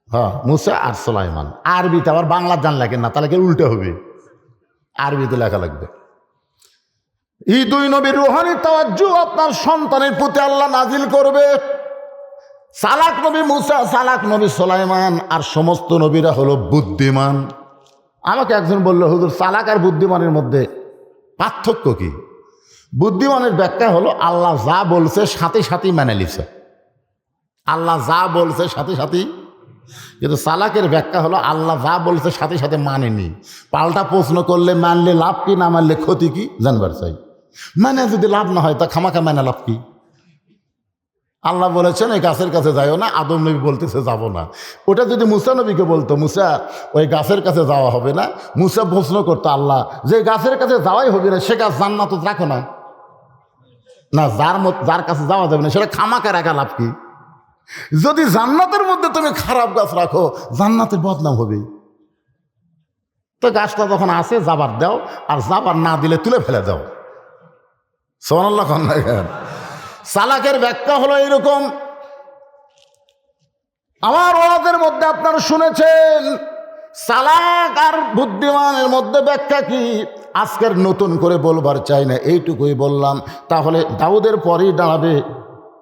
হ্যাঁ, মূসা আর সুলাইমান। আরবিতে আবার বাংলা জান লেখেন না, তাহলে কি উল্টে হবে? আরবিতে লেখা লাগবে। এই 2 নবীর রুহানি তাওয়াজ্জু আপনার সন্তানের প্রতি আল্লাহ নাজিল করবে। সালাক নবী মূসা, সালাক নবী সুলাইমান, আর সমস্ত নবীরা হলো বুদ্ধিমান। আমাকে একজন বলল, হুজুর সালাক আর বুদ্ধিমানের মধ্যে পার্থক্য কি? বুদ্ধিমানের ব্যাখ্যা হলো আল্লাহ যা বলছে সাথে সাথেই মেনে নিছে, আল্লাহ যা বলছে সাথে সাথেই। কিন্তু সালাকের ব্যাখ্যা হলো আল্লাহ যা বলছে সাথে সাথে মানেনি, পাল্টা প্রশ্ন করলে মানলে লাভ কি, না মানলে ক্ষতি কি জানবার চাই। মানে যদি লাভ না হয় তা খামাখা মানে লাভ কি? আল্লাহ বলেছেন এই গাছের কাছে যাইও না, আদম নবী বলতেছে যাব না। ওটা যদি মূসা নবীকে বলতো, মূসা ওই গাছের কাছে যাওয়া হবে না, মূসা প্রশ্ন করতো আল্লাহ যে গাছের কাছে যাওয়াই হবে না, সে গাছ জান্নাত রাখো না, না যার কাছে যাওয়া যাবে না সেটা খামাখা রাখা লাভ কি? যদি জান্নাতের মধ্যে তুমি খারাপ গাছ রাখো জান্নাতের বদনাম হবে। তো গাছটা যখন আসে যাবার দাও, আর যাবার না দিলে তুলে ফেলে দাও। সুবহানাল্লাহ। সালাকের ব্যাখ্যা হলো এরকম। আমার ওয়াজের মধ্যে আপনারা শুনেছেন সালাক আর বুদ্ধিমানের মধ্যে ব্যাখ্যা কি, আজকের নতুন করে বলবার চাই না, এইটুকুই বললাম। তাহলে দাউদের পরেই দাঁড়াবে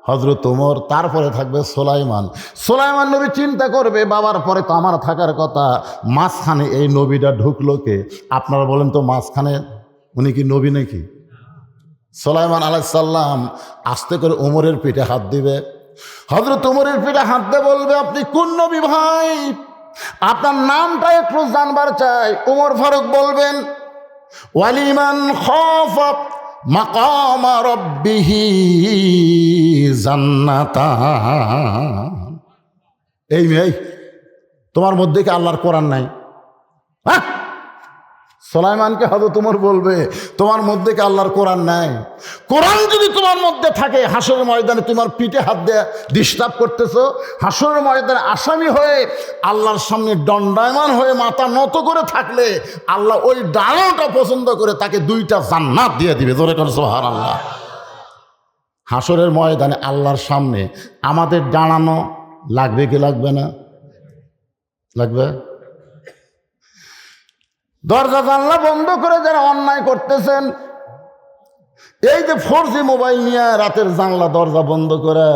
হযরত ওমর, তারপরে থাকবে সুলাইমান। সুলাইমান নবী চিন্তা করবে বাবার পরে তো আমার থাকার কথা, মাঝখানে এই নবীটা ঢুকলো কে? আপনারা বলেন তো মাঝখানে উনি কি নবী নাকি? সুলাইমান আলাইহিস সালাম আস্তে করে ওমরের পিঠে হাত দিবে। হযরত ওমরের পিঠে হাত দিয়ে বলবে, আপনি কোন নবী ভাই? আপনার নামটা একটু জানবার চাই। ওমর ফারুক বলবেন, ওয়ালিমান খাফা মাকামা রাব্বিহি জান্নাতান। এই মেয়ে, তোমার মধ্যে কি আল্লাহর কোরআন নাই? হ্যাঁ, সুলাইমানকে হযরত ওমর বলবে, তোমার মধ্যে কি আল্লাহর কোরআন নাই? কোরআন যদি তোমার মধ্যে থাকে, হাসরের ময়দানে তোমার পিঠে হাত দিয়ে ডিস্টার্ব করতেছো, হাসরের ময়দানে আসামি হয়ে আল্লাহর সামনে দণ্ডায়মান হয়ে মাথা নত করে থাকলে আল্লাহ ওই ডানাটা পছন্দ করে তাকে 2টা জান্নাত দিয়ে দিবে। জোরে করে সুবহানাল্লাহ। হাসরের ময়দানে আল্লাহর সামনে আমাদের ডানানো লাগবে কি লাগবে না? লাগবে। দরজা জানলা বন্ধ করে যারা অন্যায় করতেছেন, এই যে 4G মোবাইল নিয়ে রাতের জানলা দরজা বন্ধ করে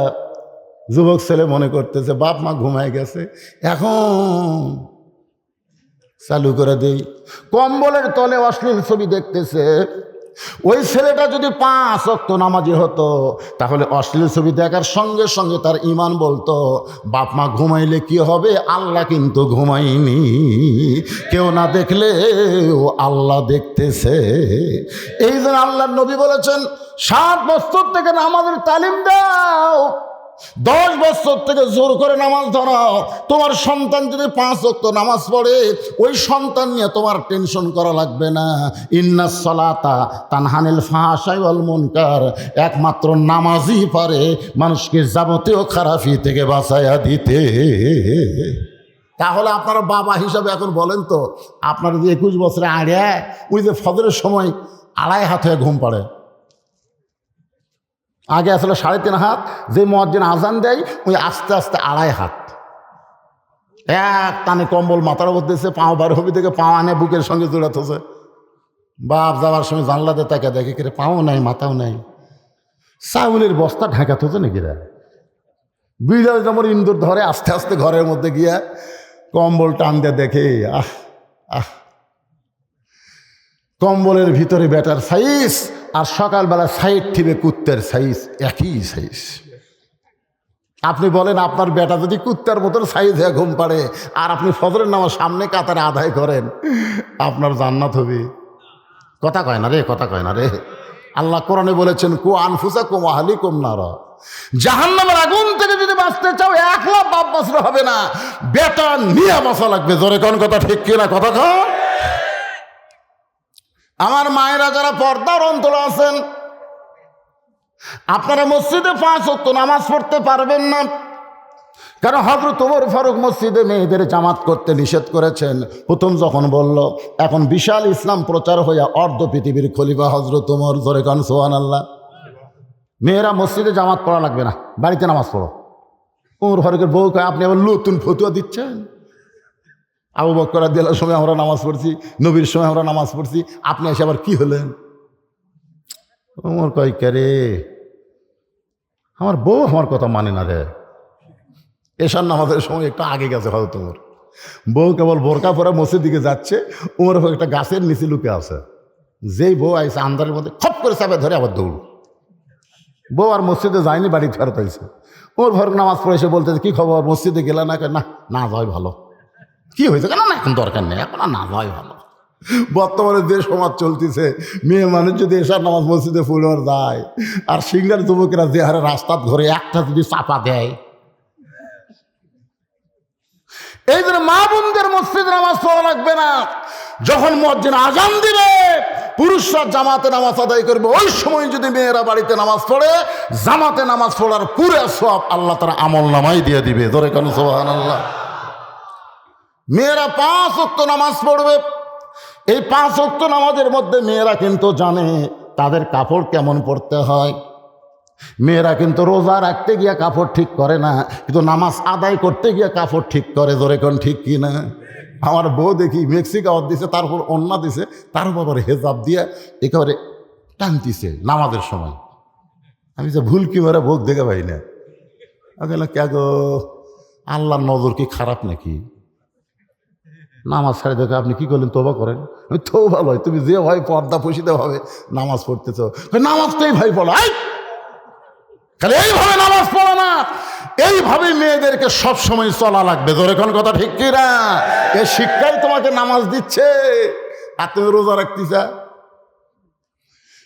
যুবক ছেলে মনে করতেছে বাপ মা ঘুমায় গেছে, এখন চালু করে দেই। কম্বলের তলে অশ্লীল ছবি দেখতেছে। ওই ছেলেটা যদি 5 ওয়াক্ত নামাজি হতো, তাহলে অশ্লীল ছবি দেখার সঙ্গে সঙ্গে তার ঈমান বলতো বাপ মা ঘুমাইলে কি হবে, আল্লাহ কিন্তু ঘুমাইনি, কেউ না দেখলে ও আল্লাহ দেখতেছে। এই জন্য আল্লাহর নবী বলেছেন 7 বছর থেকে নামাজের তালিম দাও, 10 বছর থেকে জোর করে নামাজ ধরাও। তোমার সন্তান যদি 5 ওয়াক্ত নামাজ পড়ে, ওই সন্তান নিয়ে তোমার টেনশন করা লাগবে না। ইন্নাস সালাতা তানহানিল ফাহশাই ওয়াল মুনকার, একমাত্র নামাজই পারে মানুষকে যাবতীয় খারাপি থেকে বাঁচাইয়া দিতে। তাহলে আপনারা বাবা হিসাবে এখন বলেন তো, আপনার যে 21 বছরে আগে ওই যে ফজরের সময় 2.5 হাত হয়ে ঘুম পাড়ে, আগে আসলে 3.5 হাত, যে মুয়াজ্জিন আজান দেয় ওই আস্তে আস্তে 2.5 হাত, এক টানে কম্বল মাথার উপর দিয়েছে, পাও বার হবি থেকে পাও আনে বুকের সঙ্গে জোড়াতেছে। বাপ যাওয়ার সময় জানলাতে তাকে দেখে কিরে পাও নাই মাথাও নাই, চাউলের বস্তা ঢাকাতে হতো নাকি রে। বিড়াল যেমন ইন্দুর ধরে আস্তে আস্তে ঘরের মধ্যে গিয়া কম্বল টান দিয়ে দেখে, আহ আহ, কম্বলের ভিতরে বেটার সাইজ আর সকালবেলা সাইড ঠিবে কুত্তের সাইজ, একই সাইজ। আপনি বলেন আপনার বেটা যদি কুত্তার মতন সাইজ হয়ে ঘুম পাড়ে আর আপনি ফজরের নামাজ সামনে কাতারে আদায় করেন, আপনার জান্নাত হবে। কথা কয় না রে, কথা কয় না রে। আল্লাহ কোরআনে বলেছেন কু আনফুসাকুম ওয়া আহলিকুম নারা, জাহান্নামের আগুন থেকে যদি বাঁচতে চাও 1 লাখ বাপ বাঁচলে হবে না, বেটা নিয়ে বাঁচা লাগবে। জোরে কোন কথা ঠিক কিনা কথা কও। আমার মায়েরা যারা পর্দার অন্তরে আছেন, আপনারা মসজিদে 5 ওয়াক্ত নামাজ পড়তে পারবেন না, কারণ হযরত ওমর ফারুক মসজিদে মেয়েদের জামাত করতে নিষেধ করেছেন। প্রথম যখন বলল, এখন বিশাল ইসলাম প্রচার হইয়া অর্ধ পৃথিবীর খলিফা হযরত ওমর, জোরে কান সুবহানাল্লাহ। মেয়েরা মসজিদে জামাত পড়া লাগবে না, বাড়িতে নামাজ পড়ো। ওমর ফারুকের বউ কয় আপনি আবার নতুন ফতুয়া দিচ্ছেন, আবু বকর রাদিয়াল্লাহু সময় আমরা নামাজ পড়ছি, নবীর সময় আমরা নামাজ পড়ছি, আপনি এসে আবার কি হলেন? ওমর কয় কে রে, আমার বউ আমার কথা মানে না রে। এশার নামাজের সময় একটু আগে গেছে হয়তো তোমার বউ, কেবল বোরকা পরে মসজিদ দিকে যাচ্ছে, ওমর একটা গাছের নিচে লুকে আছে। যেই বউ আইসে আন্দারের মধ্যে খপ করে চাপে ধরে আবার দৌড়। বউ আর মসজিদে যায়নি, বাড়ি ফেরত আইছে। ওমর ফারুক নামাজ পড়ে এসে বলতেছে কি খবর, মসজিদে গেলে না? না না যাওয়াই ভালো। কি হয়েছে? কেন না এখন দরকার নেই, এখন আর না যাওয়াই ভালো। বর্তমানে যে সমাজ চলতেছে, মেয়ে মানুষ যদি এশার নামাজ মসজিদে পড়ে যায়, আর সিঙ্গার যুবকেরা যে হারে রাস্তার ঘরে একটা যদি চাপা দেয়, এই জন্য মা বোনদের মসজিদ নামাজ পড়া লাগবে না। যখন মুয়াজ্জিন আজান দিবে, পুরুষরা জামাতে নামাজ আদায় করবে, ওই সময় যদি মেয়েরা বাড়িতে নামাজ পড়ে, জামাতে নামাজ পড়ার পুরো সওয়াব আল্লাহ তাআলা আমল নামাই দিয়ে দিবে। ধরে কেন সুবহানাল্লাহ। মেয়েরা 5 ওয়াক্ত নামাজ পড়বে। এই 5 ওয়াক্ত নামাজের মধ্যে মেয়েরা কিন্তু জানে তাদের কাপড় কেমন পরতে হয়। মেয়েরা কিন্তু রোজা রাখতে গিয়া কাপড় ঠিক করে না, কিন্তু নামাজ আদায় করতে গিয়া কাপড় ঠিক করে। ধরে কোন ঠিক কি না? আমার বউ দেখি মেক্সিকাওয়ার দিছে, তারপর ওন্না দিছে, তার বাবার হেজাব দিয়ে একেবারে টানতিছে নামাজের সময়। আমি যে ভুল কি মারা ভোগ দেখে পাই না। গেল কে গো, আল্লাহর নজর কি খারাপ নাকি? নামাজ ছাড়ে দেখে আপনি কি করলেন? তোবা করেন। তো ভালো হয়, তুমি যে ভাই পর্দা পশিতে ভাবে নামাজ পড়তেছ, নামাজটাই ভাই পড়ো। খালি এইভাবে নামাজ পড়ো না, এইভাবে মেয়েদেরকে সব সময় চলা লাগবে। জোরে কোন কথা ঠিক কিনা? এই শিক্ষাই তোমাকে নামাজ দিচ্ছে, আর তুমি রোজা রাখতেছা।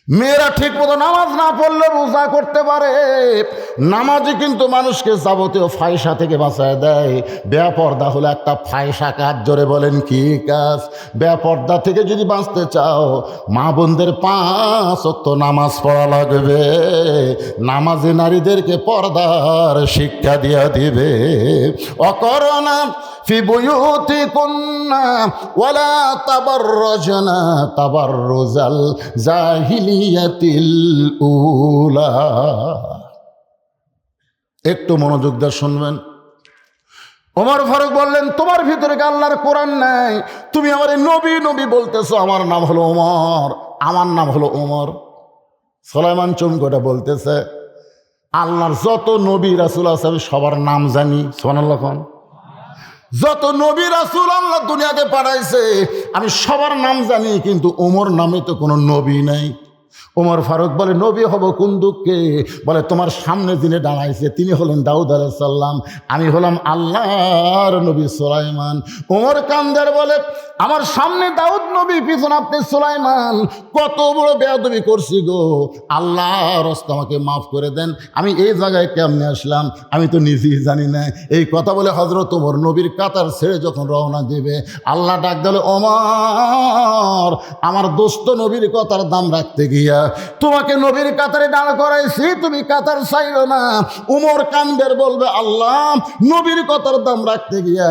মেয়েরা ঠিক মতো নামাজ না পড়লে রোজা করতে পারে। নামাজই কিন্তু মানুষকে যাবতীয় ফায়সা থেকে বাঁচায় দেয়। বেপর্দা হলো একটা ফায়সা কাজ। জোরে বলেন কি কাজ? বেপর্দা থেকে যদি বাঁচতে চাও, মা বোনদের 5 ওয়াক্ত নামাজ পড়া লাগবে। নামাজি নারীদেরকে পর্দার শিক্ষা দিয়া দিবে। অকরনা ফি বুয়ুতিকুন্না ওয়ালা তাবাররাজনা তাবাররুজাল জাহিলিয়াতিল উলা। একটু মনোযোগ দিয়ে শুনবেন। ওমর ফারুক বললেন, তোমার ভিতরে কি আল্লাহর কোরআন নাই? তুমি আমার নবী নবী বলতেছো, আমার নাম হলো ওমর, আমার নাম হলো ওমর। সুলাইমান চমকটা বলতেছে, আল্লাহর যত নবী রাসূল আছে আমি সবার নাম জানি। সুবহানাল্লাহ। যত নবী রাসূল আল্লাহ দুনিয়াতে পাঠাইছে আমি সবার নাম জানি, কিন্তু ওমর নামে তো কোনো নবী নাই। ওমর ফারুক বলে, নবী হব কোন দুঃখে? বলে, তোমার সামনে যিনি দাঁড়াইছে তিনি হলেন দাউদ আলাইহিস সালাম, আমি হলাম আল্লাহর নবী সুলাইমান। ওমর কান্দার বলে, আমার সামনে দাউদ নবী, পিছনে আপনি সুলাইমান, কত বড় বেয়াদবি করছি গো, আল্লাহর রাস্তা আমাকে মাফ করে দেন, আমি এই জায়গায় কেমনে আসলাম আমি তো নিজেই জানি না। এই কথা বলে হযরত ওমর নবীর কাতার ছেড়ে যখন রওনা দেবে, আল্লাহ ডাক দিল, ওমর, আমার দোস্ত নবীর কথার দাম রাখতে গিয়া তোমাকে নবীর কাতারে দাঁড় করাইছি, তুমি কাতার চাইলো না। উমর কান্দের বলবে, আল্লাহ, নবীর কথার দাম রাখতে গিয়া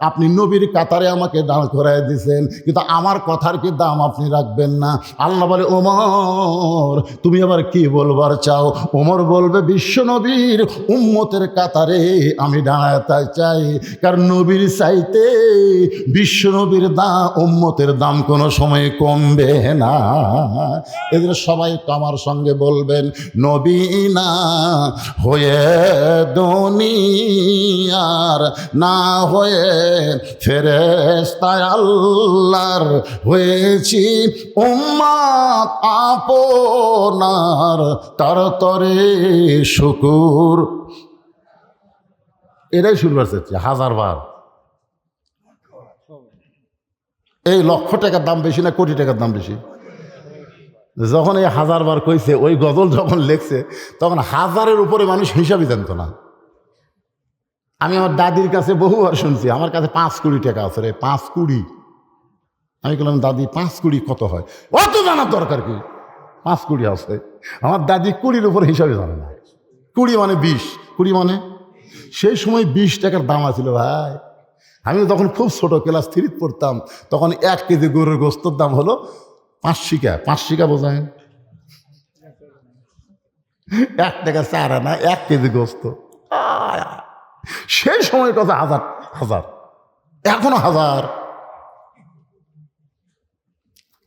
আপনি নবীর কাতারে আমাকে দাঁড় করাই দিয়েছেন, কিন্তু আমার কথার কি দাম আপনি রাখবেন না? আল্লাহ বলে, ওমর, তুমি আবার কি বলবার চাও? ওমর বলবে, বিশ্ব নবীর উম্মতের কাতারে আমি দাঁড়াতে চাই, কারণ নবীর চাইতে বিশ্ব নবীর দাম, উম্মতের দাম কোনো সময় কমবে না। এদের সবাই তো আমার সঙ্গে বলবেন, নবী না হয়ে দুনিয়ার, না হয়ে ফেরেশতা আল্লাহর, হয়েছি উম্মত আপনার, তার তরে শুকুর। এটাই শুনবার চাচ্ছি 1000 বার। এই লক্ষ টাকার দাম বেশি না কোটি টাকার দাম বেশি? যখন এই 1000 বার কইছে, ওই গজল যখন লেখছে তখন 1000-এর উপরে মানুষ হিসাবই জানতো না। আমি আমার দাদির কাছে বহুবার শুনছি, আমার কাছে 5 কোটি টাকা আছে রে, 5 কোটি। আমি বললাম, দাদি 5 কোটি কত হয়? অত জানার দরকার কি, 5 কোটি আছে। আমার দাদি 20-র উপরে হিসাবে জানে না। 20 মানে 20, 20 মানে সেই সময় 20 টাকার দাম আছিল ভাই। আমি তখন খুব ছোট, ক্লাস 3 পড়তাম, তখন 1 কেজি গরুর গোস্তর দাম হলো 5 শিকা। 5 শিকা বোঝায় 1 টাকা 4 আনা, 1 কেজি গোস্ত। সেই সময় কথা 1000, এখনো 1000।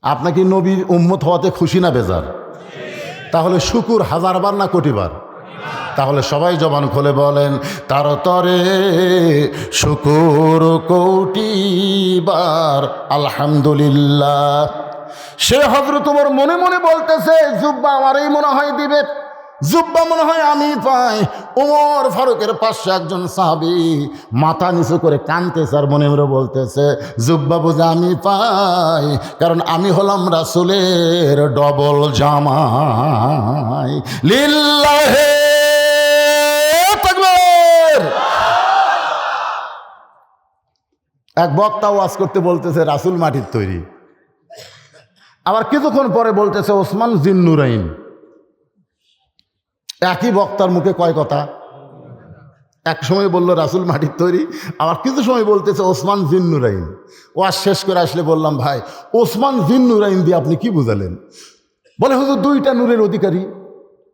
আপনাকে নবীর উম্মত হওয়াতে খুশি না বেজার? তাহলে শুকুর 1000 বার না কোটি বার? তাহলে সবাই জবান খুলে বলেন, তার তরে শুকুর কোটি বার আলহামদুলিল্লাহ। সে হযরত ওমর মনে মনে বলতেছে, জুব্বা আমারই মনে হয় দিবে, জুব্বা মনে হয় আমি পাই। ওমর ফারুকের পাশে একজন সাহাবী মাথা নিচু করে কাঁদতেছে আর মনে মনে বলতেছে, জুব্বা বুঝে আমি পাই, কারণ আমি হলাম রাসূলের ডবল জামাই। লিল্লাহে তাকবীর। এক বক্তা ওয়াজ করতে বলতেছে রাসূল মাটির তৈরি, আবার কিছুক্ষণ পরে বলতেছে ওসমান জিন্নুরাইন। একই বক্তার মুখে কয় কথা? এক সময় বললো রাসূল মাটির তৈরি, আবার কিছু সময় বলতেছে ওসমান জিন্নুরাইন। ওয়াজ শেষ করে আসলে বললাম, ভাই ওসমান জিন্নুরাইন দিয়ে আপনি কি বুঝালেন? বলে, হুজুর 2টা নূরের অধিকারী।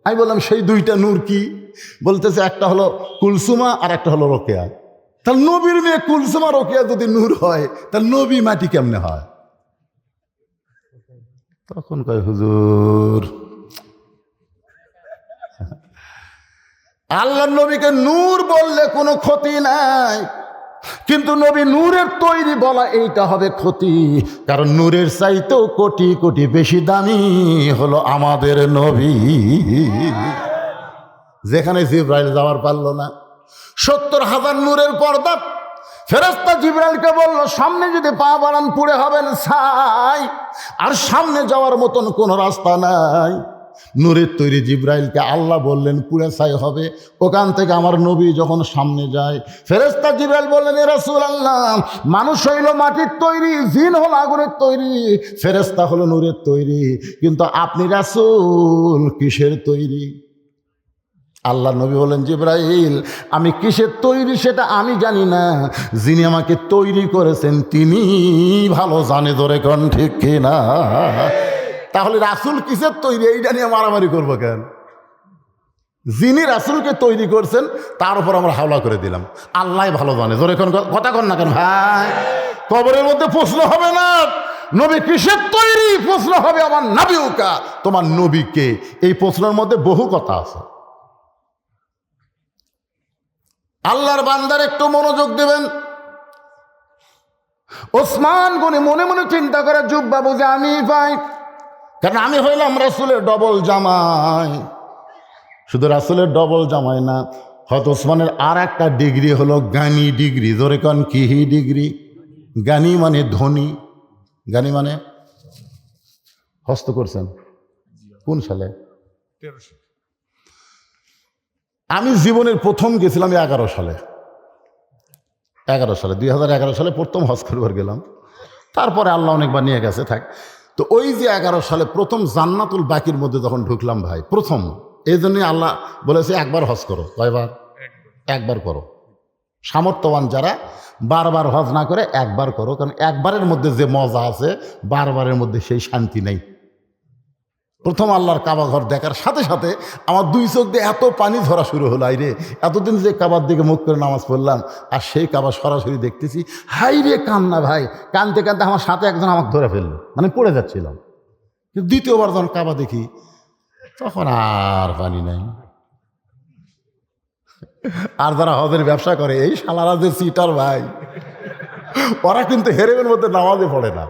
আমি বললাম, সেই 2টা নূর কি? বলতেছে, একটা হলো কুলসুমা আর একটা হলো রোকেয়া। তাহলে নবীর মেয়ে কুলসুমা রোকেয়া যদি নূর হয়, তাহলে নবী মাটি কেমনে হয়? তখন কয়, হুজুর আল্লাহর নবীকে নূর বললে কোনো ক্ষতি নাই, কিন্তু নবী নূরের তৈরি বলা এইটা হবে ক্ষতি, কারণ নূরের চাইতেও কোটি কোটি বেশি দামি হলো আমাদের নবী। যেখানে জিবরাইল যাওয়ার পারল না, 70,000 নূরের পর্দা। ফেরেশতা জিবরাইলকে বলল, সামনে যদি পা বাড়ান পুড়ে হবেন ছাই, আর সামনে যাওয়ার মতন কোনো রাস্তা নাই। নূরের তৈরি জিবরাইলকে আল্লাহ বললেন পুড়ে ছাই হবে। ওখান থেকে আমার নবী যখন সামনে যায়, ফেরেশতা জিবরাইল বললেন, এ রাসূলুল্লাহ, মানুষ হইল মাটির তৈরি, জিন হলো আগুনের তৈরি, ফেরেশতা হলো নূরের তৈরি, কিন্তু আপনি রাসূল কিসের তৈরি? আল্লাহ নবী বলেন, জিবরাইল, আমি কিসের তৈরি সেটা আমি জানি না, যিনি আমাকে তৈরি করেছেন তিনি ভালো জানে। ধরে কোন ঠিক কিনা? তাহলে রাসূল কিসের তৈরি এইটা নিয়ে মারামারি করবো কেন? যিনি রাসূলকে তৈরি করছেন তার উপর আমরা হাওলা করে দিলাম। আল্লাহ ভালো জানে। জোরে কোন কথা কন না কেন ভাই? কবরের মধ্যে প্রশ্ন হবে না নবী কিসের তৈরি, প্রশ্ন হবে আমার নবীউকা, তোমার নবীকে। এই প্রশ্নের মধ্যে বহু কথা আছে। আল্লাহর বান্দার একটু মনোযোগ দেবেন। ওসমান গনি মনে মনে চিন্তা করে জুব্বা বুঝে আমি পাই, কারণ আমি হইলাম রাসূলের ডবল জামাই। শুধু রাসূলের ডবল জামাই না, হয়তো ওসমানের আর একটা ডিগ্রি হলো জ্ঞানী ডিগ্রি। জোরে কন কি ডিগ্রি? জ্ঞানী মানে ধনী। জ্ঞানী মানে হস্ত করছেন কোন সালে? আমি জীবনের প্রথম গেছিলাম 11 সালে। 2011 সালে প্রথম হজ করবার গেলাম। তারপরে আল্লাহ অনেকবার নিয়ে গেছে থাক। তো ওই যে 11 সালে প্রথম জান্নাতুল বাকির মধ্যে যখন ঢুকলাম ভাই, প্রথম, এই জন্যই আল্লাহ বলেছে একবার হজ করো। কয়বার? একবার করো। সামর্থ্যবান যারা বারবার হজ না করে একবার করো, কারণ একবারের মধ্যে যে মজা আছে বারবারের মধ্যে সেই শান্তি নেই। প্রথম আল্লাহর কাবা ঘর দেখার সাথে সাথে আমার দুই চোখ দিয়ে এত পানি ধরা শুরু হলো। আইরে এতদিন যে কাবার দিকে মুখ করে নামাজ পড়লাম, আর সেই কাবা সরাসরি দেখতেছি। হাই রে কান্না ভাই, কানতে কানতে আমার সাথে একজন আমাকে ধরে ফেললো, মানে পড়ে যাচ্ছিলাম। কিন্তু দ্বিতীয়বার যখন কাবা দেখি তখন আর পানি নাই। আর যারা হজের ব্যবসা করে এই শালারা যে সিটার ভাই, ওরা কিন্তু হেরেমের মধ্যে নামাজে পড়ে না।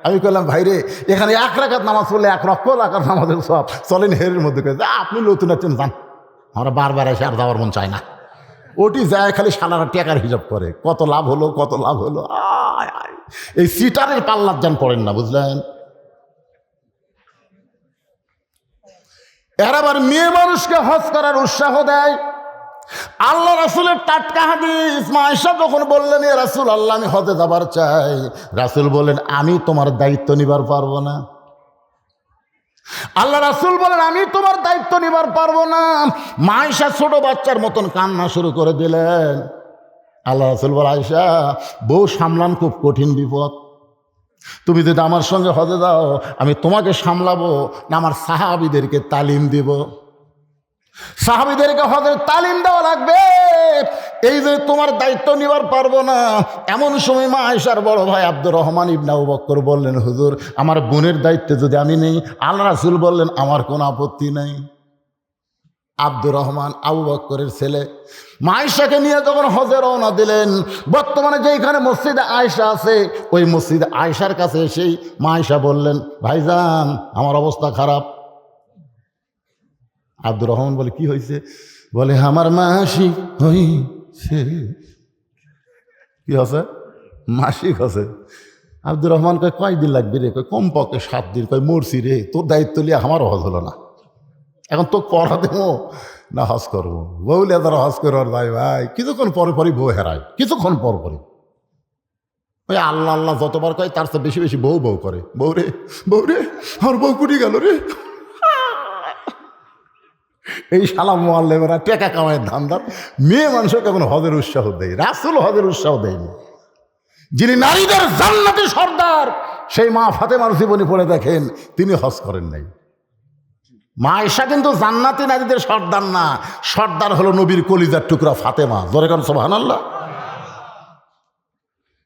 আমি বললাম ভাই রে, এখানে 1 রাকাত নামাজ পড়লে 1 রাকাত নামাজের সব, চলেন হেরের মধ্যে করে। আপনি নতুন আছেন যান, আমরা বারবার এসে আর যাওয়ার মন চায় না। ওটি যায় খালি শালারা টাকার হিসাব করে, কত লাভ হলো কত লাভ হলো। এই সিটারের পাল্লার যান পড়েন না, বুঝলেন? এর আবার মেয়ে মানুষকে হজ করার উৎসাহ দেয়। আল্লাহ রাসূলের টাটকা হাদিস, মা আয়েশা যখন বললেন এ রাসূল আল্লাহ আমি হজে যাবার চাই, রাসূল বলেন আমি তোমার দায়িত্ব নিবার পারবো না। আল্লাহ রাসূল বলেন আমি তোমার দায়িত্ব নিবার পারবো না। মা আয়েশা ছোট বাচ্চার মতন কান্না শুরু করে দিলেন। আল্লাহ রাসূল বলেন আয়েশা, বউ সামলান খুব কঠিন বিপদ। তুমি যদি আমার সঙ্গে হজে যাও, আমি তোমাকে সামলাবো না আমার সাহাবীদেরকে তালিম দিব? সাহাবীদেরকে হজের তালিম দেওয়া লাগবে। এই যে তোমার দায়িত্ব নিবার পারবো না, এমন সময় মা আয়েশার বড় ভাই আব্দুর রহমান ইবনে আবু বকর বললেন হুজুর আমার বোনের দায়িত্ব যদি আমি নেই? আল্লাহ রাসূল বললেন আমার কোনো আপত্তি নাই। আব্দুর রহমান আবু বকরের ছেলে মা আয়েশাকে নিয়ে যখন হজে রওনা দিলেন, বর্তমানে যেখানে মসজিদে আয়েশা আছে ওই মসজিদে আয়েশার কাছে এসেই মা আয়েশা বললেন ভাইজান আমার অবস্থা খারাপ। আব্দুর রহমান বলে কি হয়েছে? বলে আমার মাসিক হয়েছে। কি হচ্ছে? মাসিক হচ্ছে। আব্দুর রহমান কয় কয়দিন লাগবে রে? কয় কমপক্ষে 7 দিন। কয় মরছি রে, তোর দায়িত্ব নিয়ে আমারও হজ হলো না, এখন তো পড়া দেবো না হজ করবো? বউলে তারা হজ করবার ভাই ভাই কিছুক্ষণ পরে পরই বউ হেরায়, কিছুক্ষণ পর পরই। ওই আল্লাহ আল্লাহ যতবার কয় তার চেয়ে বেশি বেশি বউ বউ করে। বউ রে আমার বউ কুটি গেল রে। এই শালা মোয়াল্লেমেরা টেকা কামায় ধান্দার মেয়ে মানুষকে এখন হজের উৎসাহ দেয়। রাসূল হজের উৎসাহ দেয়নি। যিনি নারীদের জান্নাতি সর্দার সেই মা ফাতেমার জীবনী পড়ে দেখেন, তিনি হজ করেন নাই। মা আয়েশা কিন্তু জান্নাতি নারীদের সর্দার না, সর্দার হলো নবীর কলিজার টুকরা ফাতেমা। জোরে কান সুবহানাল্লাহ।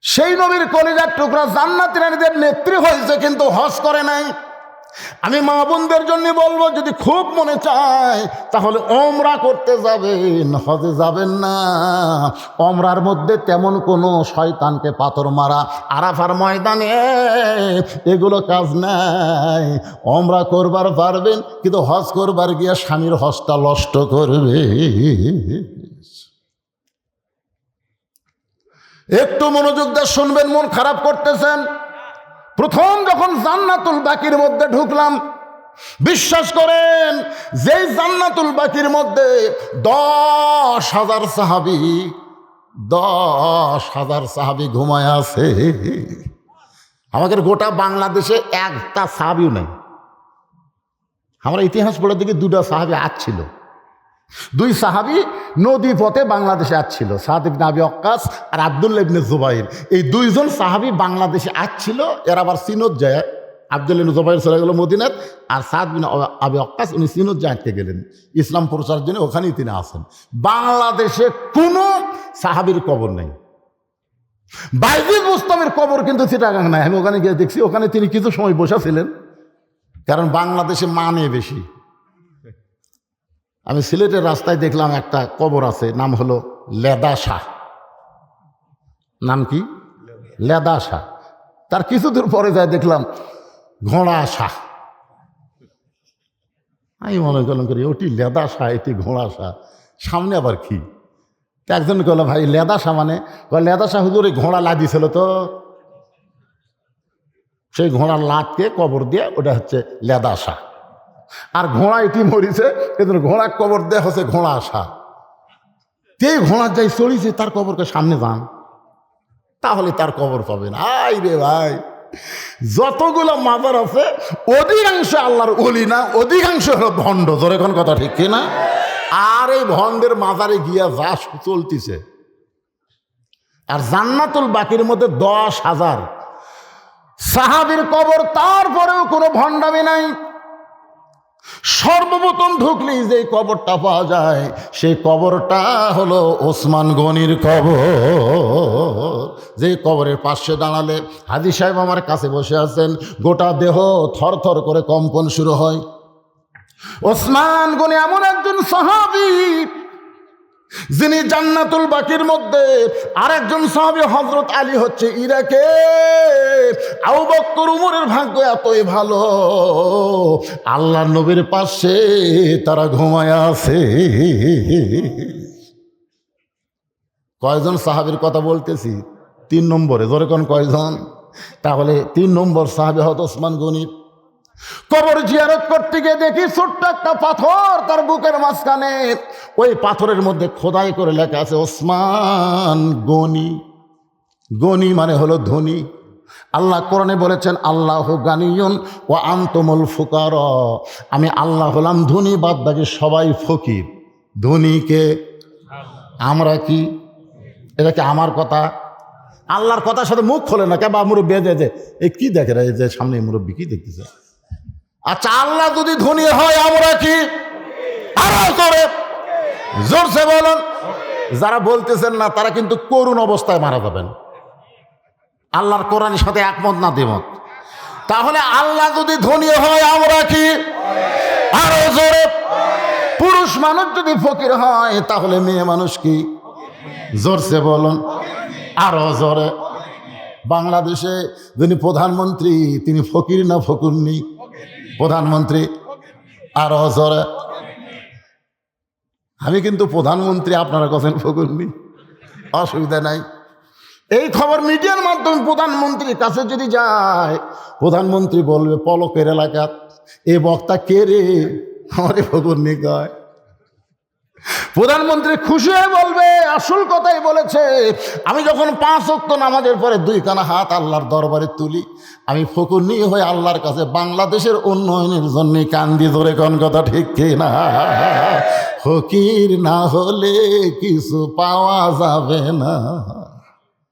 সেই নবীর কলিজার টুকরা জান্নাতি নারীদের নেত্রী হয়েছে, কিন্তু হজ করে নাই। আমি মা বোনদের জন্য বলবো, যদি খুব মনে চায় তাহলে ওমরা করতে যাবেন, হজে যাবেন না। ওমরার মধ্যে তেমন কোনো শয়তানকে পাথর মারা, আরাফার ময়দানে এগুলো কাজ নাই। ওমরা করবার পারবেন, কিন্তু হজ করবার গিয়ে স্বামীর হজটা নষ্ট করবে। একটু মনোযোগ দিয়ে শুনবেন, মন খারাপ করতেছেন। প্রথম যখন জান্নাতুল বাকির মধ্যে ঢুকলাম, বিশ্বাস করেন যেই জান্নাতুল বাকির মধ্যে 10,000 সাহাবী ঘুমায় আছে। আমাদের গোটা বাংলাদেশে একটা সাহাবীও নেই। আমরা ইতিহাস পড়ে দেখি 2টা সাহাবী আসছিল। 2 সাহাবী নদী পথে বাংলাদেশে আসছিল, সাদ ইবনে আবি ওয়াক্কাস আর আব্দুল্লাহ ইবনে জুবাইর। এই 2 জন সাহাবী বাংলাদেশে আসছিল। এরা আবার সিনত যায় আব্দুল্লাহ জুবাইর চলে গেল মদিনাত, আর সাদ বিন আবি ওয়াক্কাস উনি সিনোজাঁটতে গেলেন ইসলাম প্রচারের জন্য, ওখানেই তিনি আছেন। বাংলাদেশে কোনো সাহাবীর কবর নেই। বাইজিদ মুস্তামের কবর কিন্তু চিটাগাং নাই। আমি ওখানে গিয়ে দেখছি, ওখানে তিনি কিছু সময় বসেছিলেন, কারণ বাংলাদেশে মানে বেশি। আমি সিলেটের রাস্তায় দেখলাম একটা কবর আছে, নাম হলো লেদা শাহ। নাম কি? লেদা শাহ। তার কিছু দূর পরে যায় দেখলাম ঘোড়া শাহ। আমি মনে করলাম করি ওটি লেদা শাহ, এটি ঘোড়া শাহ, সামনে আবার কি? তা একজন বললো ভাই লেদা শাহ মানে? লেদা শাহ হুজুর ওই ঘোড়া লাদিয়েছিল, তো সেই ঘোড়ার লাতকে কবর দিয়ে ওটা হচ্ছে লেদা শাহ। আর ঘোড়া এটি মরিছে, কিন্তু ঘোড়া কবর দেয়া হচ্ছে ঘোড়া শাহ। তে ঘোড়ার যাই চড়িছে, তার কবরকে সামনে যান, তাহলে তার কবর পাবেন। আই রে ভাই, যতগুলো মাজার আছে অধিকাংশ আল্লাহর ওলি না, অধিকাংশ হলো ভণ্ড। ধরে কোন কথা ঠিক কিনা? আর এই ভণ্ডের মাজারে গিয়া যা চলতিছে, আর জান্নাতুল বাকির মধ্যে 10,000 সাহাবীর কবর, তারপরেও কোনো ভণ্ডামি নাই। সর্বপ্রথম ঢুকলেই যে কবরটা পাওয়া যায়, সেই কবরটা হলো ওসমান গনির কবর। যে কবরের পাশে দাঁড়ালে, হাজী সাহেব আমার কাছে বসে আছেন, গোটা দেহ থরথর করে কম্পন শুরু হয়। ওসমান গনি এমন একজন সাহাবী, যিনি জান্নাতুল বাকির মধ্যে, আরেকজন সাহাবী হযরত আলী হচ্ছে ইরাকে। আবু বকর উমরের ভাগ্য এতই ভালো, আল্লাহর নবীর পাশে তারা ঘুমায় আছে। কয়জন সাহাবীর কথা বলতেছি? 3 নম্বরে। জোরে কোন কয়জন? তাহলে 3 নম্বর সাহাবী হযরত ওসমান গনি। কবর জিয়ারত করতে গিয়ে দেখি ছোট্ট একটা পাথর তার বুকের মাঝখানে, ওই পাথরের মধ্যে খোদাই করে লেখা আছে ওসমান গনি। গনি মানে হলো ধনী। আল্লাহ কোরআনে বলেছেন আল্লাহু গানিয়ুন ওয়া আনতুমুল ফুকারা, আমি আল্লাহ হলাম ধনী, বাদ বাকি সবাই ফকির। ধনীকে আমরা কি? এটা কি আমার কথা? আল্লাহর কথার সাথে মুখ খোলে না কে? বা মুরব্বী যে এই কি দেখে রে, যে সামনে মুরব্বী কি দেখতেছে? আচ্ছা, আল্লাহ যদি ধনী হয় আমরা কি? আরো জোরে জোরসে বলুন। যারা বলতেছেন না তারা কিন্তু করুণ অবস্থায় মারা যাবেন, আল্লাহর কোরআনের সাথে একমত না দ্বিমত। তাহলে আল্লাহ যদি ধনী হয় আমরা কি? আরো জোরে। পুরুষ মানুষ যদি ফকির হয় তাহলে মেয়ে মানুষ কি? জোরসে বলুন, আরো জোরে। বাংলাদেশে যিনি প্রধানমন্ত্রী তিনি ফকির না ফকুরনি? প্রধানমন্ত্রী। আরো জোরে। আমি কিন্তু প্রধানমন্ত্রী, আপনারা কথা ফকুরনি, অসুবিধা নাই। এই খবর মিডিয়ার মাধ্যমে প্রধানমন্ত্রীর কাছে যদি যায়, প্রধানমন্ত্রী বলবে পলকের এলাকা এ বক্তা কে রে, আমারে ফকুরনি কয়। প্রধানমন্ত্রী খুশি হয়ে বলবে আসল কথাই বলেছে। আমি যখন 5 ওয়াক্ত নামাজের পরে 2 কানা হাত আল্লাহর দরবারে তুলি, আমি ফকুরনি হয়ে আল্লাহর কাছে বাংলাদেশের উন্নয়নের জন্য কান্দি। ধরে কোন কথা ঠিক কিনা? ফকির না হলে কিছু পাওয়া যাবে না।